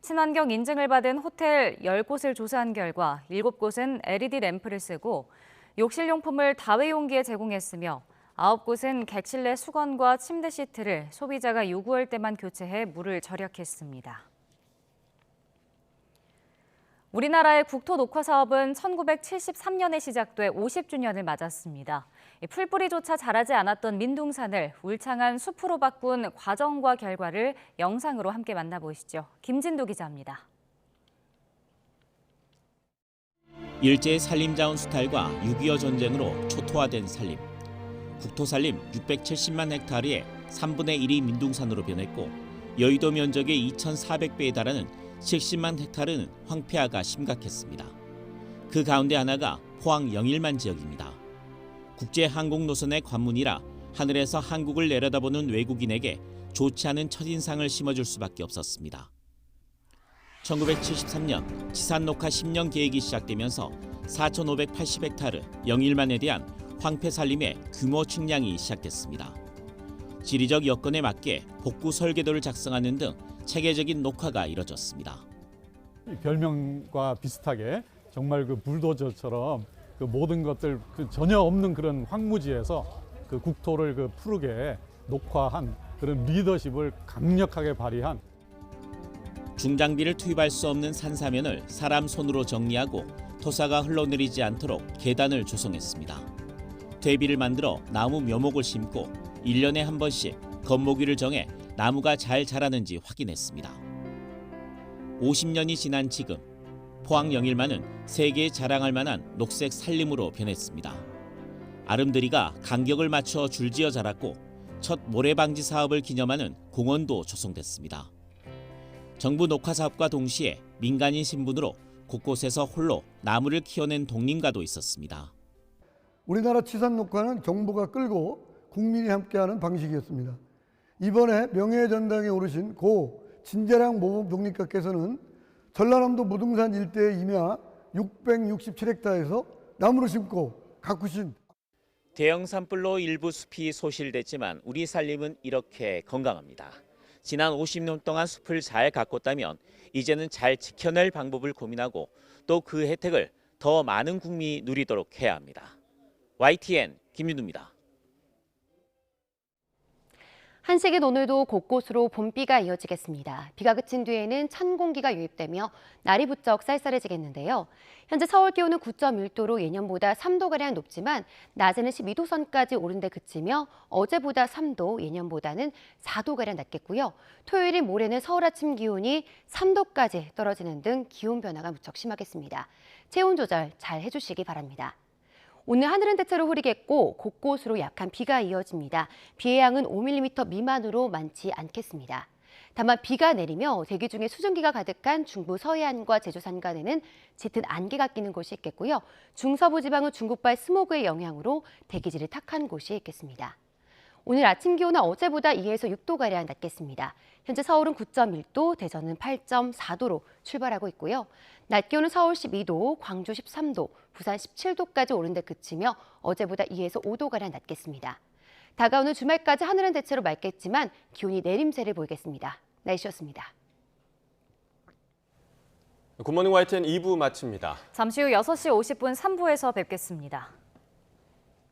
친환경 인증을 받은 호텔 10곳을 조사한 결과 7곳은 LED 램프를 쓰고 욕실용품을 다회용기에 제공했으며 9곳은 객실 내 수건과 침대 시트를 소비자가 요구할 때만 교체해 물을 절약했습니다. 우리나라의 국토 녹화 사업은 1973년에 시작돼 50주년을 맞았습니다. 풀뿌리조차 자라지 않았던 민둥산을 울창한 숲으로 바꾼 과정과 결과를 영상으로 함께 만나보시죠. 김진도 기자입니다. 일제의 산림자원 수탈과 6.25 전쟁으로 초토화된 산림. 국토산림 670만 헥타르의 3분의 1이 민둥산으로 변했고 여의도 면적의 2,400배에 달하는 70만 헥타르는 황폐화가 심각했습니다. 그 가운데 하나가 포항 영일만 지역입니다. 국제 항공 노선의 관문이라 하늘에서 한국을 내려다보는 외국인에게 좋지 않은 첫인상을 심어줄 수밖에 없었습니다. 1973년 지산 녹화 10년 계획이 시작되면서 4,580헥타르 영일만에 대한 황폐 살림의 규모 측량이 시작됐습니다. 지리적 여건에 맞게 복구 설계도를 작성하는 등 체계적인 녹화가 이뤄졌습니다. 별명과 비슷하게 정말 그 불도저처럼 그 모든 것들 전혀 없는 그런 황무지에서 그 국토를 푸르게 녹화한 그런 리더십을 강력하게 발휘한 중장비를 투입할 수 없는 산사면을 사람 손으로 정리하고 토사가 흘러내리지 않도록 계단을 조성했습니다. 퇴비를 만들어 나무 묘목을 심고 1년에 한 번씩 겉모기를 정해 나무가 잘 자라는지 확인했습니다. 50년이 지난 지금 포항 영일만은 세계에 자랑할 만한 녹색 산림으로 변했습니다. 아름드리가 간격을 맞춰 줄지어 자랐고 첫 모래 방지 사업을 기념하는 공원도 조성됐습니다. 정부 녹화 사업과 동시에 민간인 신분으로 곳곳에서 홀로 나무를 키워낸 독림가도 있었습니다. 우리나라 치산 녹화는 정부가 끌고 국민이 함께하는 방식이었습니다. 이번에 명예전당에 오르신 고 진재랑 모범 독립가께서는 전라남도 무등산 일대의 임야 667헥타에서 나무를 심고 가꾸신 대형 산불로 일부 숲이 소실됐지만 우리 산림은 이렇게 건강합니다. 지난 50년 동안 숲을 잘 가꿨다면 이제는 잘 지켜낼 방법을 고민하고 또 그 혜택을 더 많은 국민이 누리도록 해야 합니다. YTN 김윤우입니다. 한식은 오늘도 곳곳으로 봄비가 이어지겠습니다. 비가 그친 뒤에는 찬 공기가 유입되며 날이 부쩍 쌀쌀해지겠는데요. 현재 서울 기온은 9.1도로 예년보다 3도가량 높지만 낮에는 12도 선까지 오른 데 그치며 어제보다 3도, 예년보다는 4도가량 낮겠고요. 토요일인 모레는 서울 아침 기온이 3도까지 떨어지는 등 기온 변화가 무척 심하겠습니다. 체온 조절 잘 해주시기 바랍니다. 오늘 하늘은 대체로 흐리겠고 곳곳으로 약한 비가 이어집니다. 비의 양은 5mm 미만으로 많지 않겠습니다. 다만 비가 내리며 대기 중에 수증기가 가득한 중부 서해안과 제주 산간에는 짙은 안개가 끼는 곳이 있겠고요. 중서부 지방은 중국발 스모그의 영향으로 대기질이 탁한 곳이 있겠습니다. 오늘 아침 기온은 어제보다 2에서 6도가량 낮겠습니다. 현재 서울은 9.1도, 대전은 8.4도로 출발하고 있고요. 낮 기온은 서울 12도, 광주 13도, 부산 17도까지 오른 데 그치며 어제보다 2에서 5도가량 낮겠습니다. 다가오는 주말까지 하늘은 대체로 맑겠지만 기온이 내림세를 보이겠습니다. 날씨였습니다. 굿모닝 YTN 2부 마칩니다. 잠시 후 6시 50분 3부에서 뵙겠습니다.